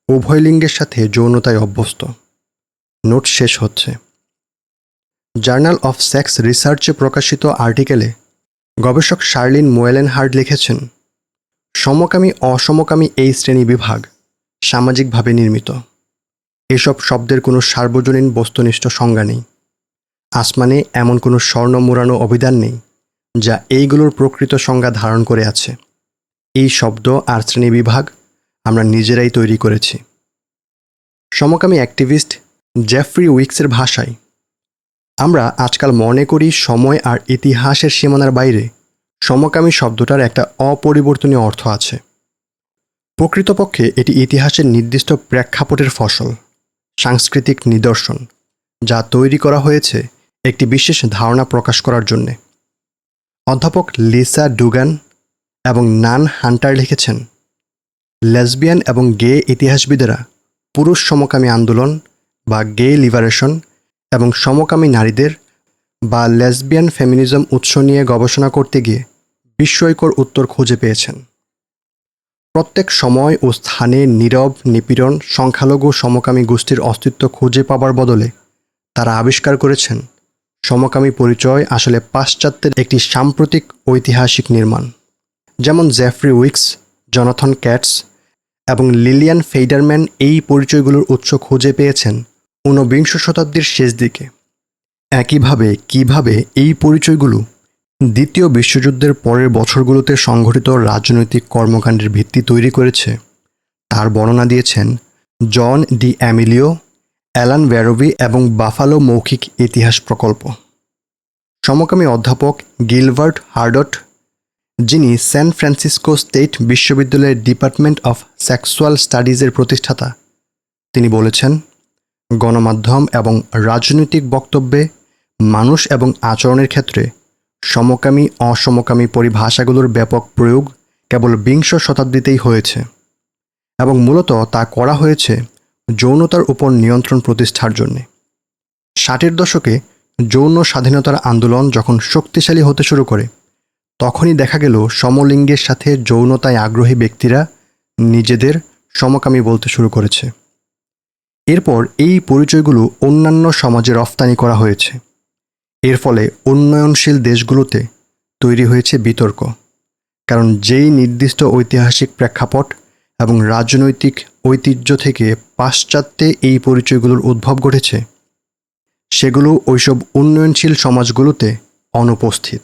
উভয় লিঙ্গের সাথে যৌনতায় অভ্যস্ত। নোট শেষ হচ্ছে। জার্নাল অফ সেক্স রিসার্চে প্রকাশিত আর্টিকেলে গবেষক শার্লিন মোয়েলেনহার্ড লিখেছেন, সমকামী অসমকামী এই শ্রেণী বিভাগ সামাজিকভাবে নির্মিত। এসব শব্দের কোনো সার্বজনীন বস্তুনিষ্ঠ সংজ্ঞা নেই। আসমানে এমন কোনো স্বর্ণ মোড়ানো অভিধান নেই যা এইগুলোর প্রকৃত সংজ্ঞা ধারণ করে আছে। এই শব্দ আর শ্রেণী বিভাগ আমরা নিজেরাই তৈরি করেছি। সমকামী অ্যাক্টিভিস্ট জেফ্রি উইকসের ভাষায়, আমরা আজকাল মনে করি সময় আর ইতিহাসের সীমানার বাইরে সমকামী শব্দটার একটা অপরিবর্তনীয় অর্থ আছে। প্রকৃতপক্ষে এটি ইতিহাসের নির্দিষ্ট প্রেক্ষাপটের ফসল, সাংস্কৃতিক নিদর্শন, যা তৈরি করা হয়েছে একটি বিশেষ ধারণা প্রকাশ করার জন্যে। অধ্যাপক লিসা ডুগান এবং নান হান্টার লিখেছেন, লেসবিয়ান এবং গে ইতিহাসবিদেরা পুরুষ সমকামী আন্দোলন বা গে লিবারেশন এবং সমকামী নারীদের বা লেসবিয়ান ফেমিনিজম উৎস নিয়ে গবেষণা করতে গিয়ে বিস্ময়কর উত্তর খুঁজে পেয়েছেন। প্রত্যেক সময় ও স্থানে নীরব নিপীড়ন সংখ্যালঘু সমকামী গোষ্ঠীর অস্তিত্ব খুঁজে পাবার বদলে তারা আবিষ্কার করেছেন সমকামী পরিচয় আসলে পাশ্চাত্যের একটি সাম্প্রতিক ঐতিহাসিক নির্মাণ। যেমন জেফ্রি উইকস, জনাথন ক্যাটস এবং লিলিয়ান ফেইডারম্যান এই পরিচয়গুলোর উৎস খুঁজে পেয়েছেন 19বিংশ শতাব্দীর শেষ দিকে। একইভাবে কিভাবে এই পরিচয়গুলো দ্বিতীয় বিশ্বযুদ্ধের পরের বছরগুলোতে সংঘটিত রাজনৈতিক কর্মকাণ্ডের ভিত্তি তৈরি করেছে তার বর্ণনা দিয়েছেন জন ডি অ্যামিলিও, অ্যালান ভ্যারোভি এবং বাফালো মৌখিক ইতিহাস প্রকল্প। সমকামী অধ্যাপক গিলবার্ট হার্ডট, যিনি স্যান ফ্রান্সিসকো স্টেট বিশ্ববিদ্যালয়ের ডিপার্টমেন্ট অফ সেক্সুয়াল স্টাডিজের প্রতিষ্ঠাতা, তিনি বলেছেন, গণমাধ্যম এবং রাজনৈতিক বক্তব্যে মানুষ এবং আচরণের ক্ষেত্রে সমকামী অসমকামী পরিভাষাগুলোর ব্যাপক প্রয়োগ কেবল বিংশ শতাব্দীতেই হয়েছে এবং মূলত তা করা হয়েছে যৌনতার উপর নিয়ন্ত্রণ প্রতিষ্ঠার জন্যে। 60-এর দশকে যৌন স্বাধীনতার আন্দোলন যখন শক্তিশালী হতে শুরু করে, তখনই দেখা গেল সমলিঙ্গের সাথে যৌনতায় আগ্রহী ব্যক্তিরা নিজেদের সমকামী বলতে শুরু করেছে। এরপর এই পরিচয়গুলো অন্যান্য সমাজে রফতানি করা হয়েছে। এর ফলে উন্নয়নশীল দেশগুলোতে তৈরি হয়েছে বিতর্ক, কারণ যেই নির্দিষ্ট ঐতিহাসিক প্রেক্ষাপট এবং রাজনৈতিক ঐতিহ্য থেকে পাশ্চাত্যে এই পরিচয়গুলোর উদ্ভব ঘটেছে, সেগুলো ওইসব উন্নয়নশীল সমাজগুলোতে অনুপস্থিত।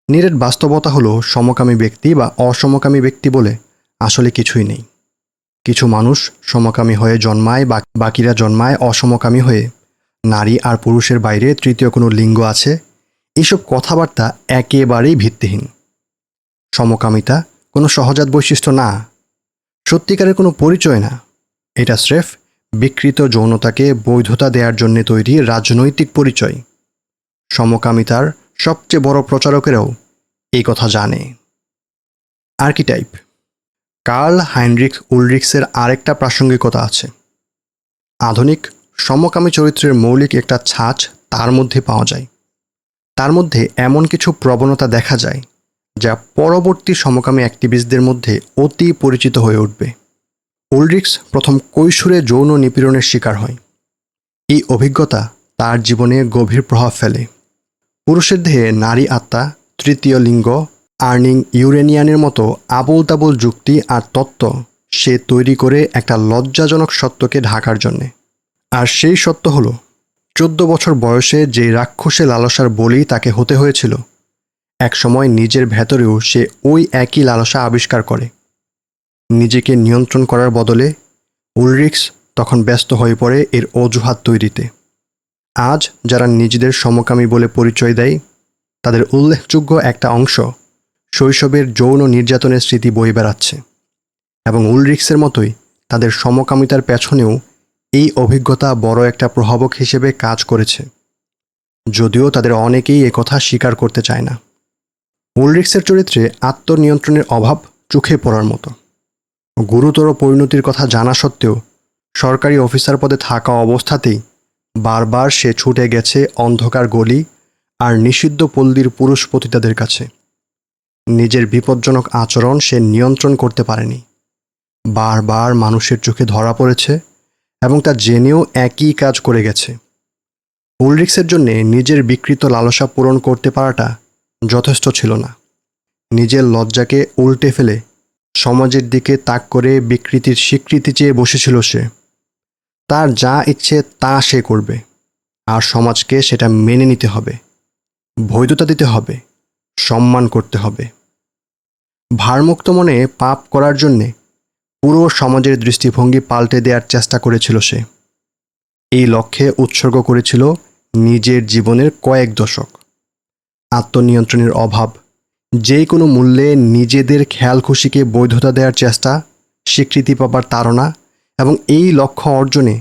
নিরেট বাস্তবতা হলো সমকামী ব্যক্তি বা অসমকামী ব্যক্তি বলে আসলে কিছুই নেই। কিছু মানুষ সমকামী হয়ে জন্মায়, বাকিরা জন্মায় অসমকামী হয়ে। নারী আর পুরুষের বাইরে তৃতীয় কোনো লিঙ্গ আছে, এইসব কথাবার্তা একেবারেই ভিত্তিহীন। সমকামিতা কোনো সহজাত বৈশিষ্ট্য না, সত্যিকারের কোনো পরিচয় না। এটা স্রেফ বিকৃত যৌনতাকে বৈধতা দেওয়ার জন্য তৈরি রাজনৈতিক পরিচয়। সমকামিতার সবচেয়ে বড় প্রচারকেরাও এই কথা জানে। আর্কিটাইপ। কার্ল হাইনরিখ উলরিক্সের আরেকটা প্রাসঙ্গিকতা আছে। আধুনিক সমকামী চরিত্রের মৌলিক একটা ছাঁচ তার মধ্যে পাওয়া যায়। তার মধ্যে এমন কিছু প্রবণতা দেখা যায় যা পরবর্তী সমকামী অ্যাক্টিভিস্টদের মধ্যে অতি পরিচিত হয়ে উঠবে। উলরিক্স প্রথম কৈশোরে যৌন নিপীড়নের শিকার হয়। এই অভিজ্ঞতা তার জীবনে গভীর প্রভাব ফেলে। পুরুষের দেহে নারী আত্মা, তৃতীয় লিঙ্গ, আর্নিং ইউরেনিয়ানের মতো আবোল তাবোল যুক্তি আর তত্ত্ব সে তৈরি করে একটা লজ্জাজনক সত্যকে ঢাকার জন্যে। আর সেই সত্য হলো 14 বছর বয়সে যে রাক্ষসে লালসার বলি তাকে হতে হয়েছিল, একসময় নিজের ভেতরেও সে ওই একই লালসা আবিষ্কার করে। নিজেকে নিয়ন্ত্রণ করার বদলে উলরিক্স তখন ব্যস্ত হয়ে পড়ে এর অজুহাত তৈরিতে। আজ যারা নিজেদের সমকামী বলে পরিচয় দেয়, তাদের উল্লেখযোগ্য একটা অংশ শৈশবের যৌন নির্যাতনের স্মৃতি বয়ে বেড়াচ্ছে, এবং উলরিক্সের মতোই তাদের সমকামিতার পেছনেও এই অভিজ্ঞতা বড় একটা প্রভাবক হিসেবে কাজ করেছে, যদিও তাদের অনেকেই একথা স্বীকার করতে চায় না। উলরিক্সের চরিত্রে আত্মনিয়ন্ত্রণের অভাব চোখে পড়ার মতো। গুরুতর পরিণতির কথা জানা সত্ত্বেও সরকারি অফিসার পদে থাকা অবস্থাতেই বারবার সে ছুটে গেছে অন্ধকার গলি আর নিষিদ্ধ পল্লীর পুরুষ পতিতাদের কাছে। নিজের বিপজ্জনক আচরণ সে নিয়ন্ত্রণ করতে পারেনি। বারবার মানুষের চোখে ধরা পড়েছে এবং তা জেনেও একই কাজ করে গেছে। উলরিক্সের জন্যে নিজের বিকৃত লালসা পূরণ করতে পারাটা যথেষ্ট ছিল না। নিজের লজ্জাকে উল্টে ফেলে সমাজের দিকে তাক করে বিকৃতির স্বীকৃতি চেয়ে বসেছিল সে। তার যা ইচ্ছে তা সে করবে, আর সমাজকে সেটা মেনে নিতে হবে, বৈধতা দিতে হবে, সম্মান করতে হবে। ভারমুক্ত মনে পাপ করার জন্যে পুরো সমাজের দৃষ্টিভঙ্গি পাল্টে দেওয়ার চেষ্টা করেছিল সে। এই লক্ষ্যে উৎসর্গ করেছিল নিজের জীবনের কয়েক দশক। আত্মনিয়ন্ত্রণের অভাব, যে কোনো মূল্যে নিজেদের খেয়াল খুশিকে বৈধতা দেওয়ার চেষ্টা, স্বীকৃতি পাবার তাড়না এবং এই লক্ষ্য অর্জনে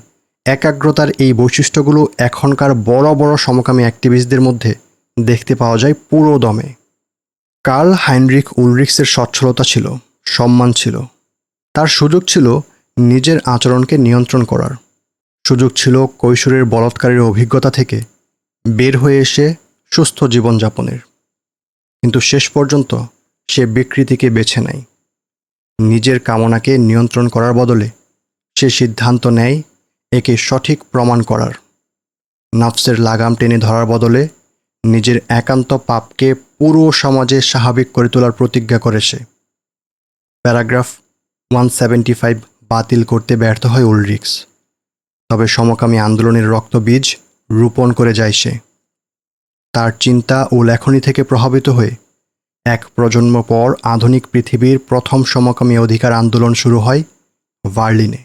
একাগ্রতার এই বৈশিষ্ট্যগুলো এখনকার বড় বড় সমকামী অ্যাক্টিভিস্টদের মধ্যে দেখতে পাওয়া যায় পুরো দমে। কার্ল হাইনরিখ উলরিক্সের সচ্ছলতা ছিল, সম্মান ছিল। তার সুযোগ ছিল নিজের আচরণকে নিয়ন্ত্রণ করার। সুযোগ ছিল কৈশোরের বলাৎকারের অভিজ্ঞতা থেকে বের হয়ে এসে সুস্থ জীবনযাপনের। কিন্তু শেষ পর্যন্ত সে বিকৃতিকে বেছে নেয়। নিজের কামনাকে নিয়ন্ত্রণ করার বদলে সে সিদ্ধান্ত নেয় একে সঠিক প্রমাণ করার। নফসের লাগাম টেনে ধরার বদলে নিজের একান্ত পাপকে পুরো সমাজে স্বাভাবিক করে তোলার প্রতিজ্ঞা করে সে। প্যারাগ্রাফ 175 বাতিল করতে ব্যর্থ হয় উলরিক্স, তবে সমকামী আন্দোলনের রক্তবীজ রোপণ করে যায় সে। তার চিন্তা ও লেখনী থেকে প্রভাবিত হয়ে এক প্রজন্ম পর আধুনিক পৃথিবীর প্রথম সমকামী অধিকার আন্দোলন শুরু হয় বার্লিনে।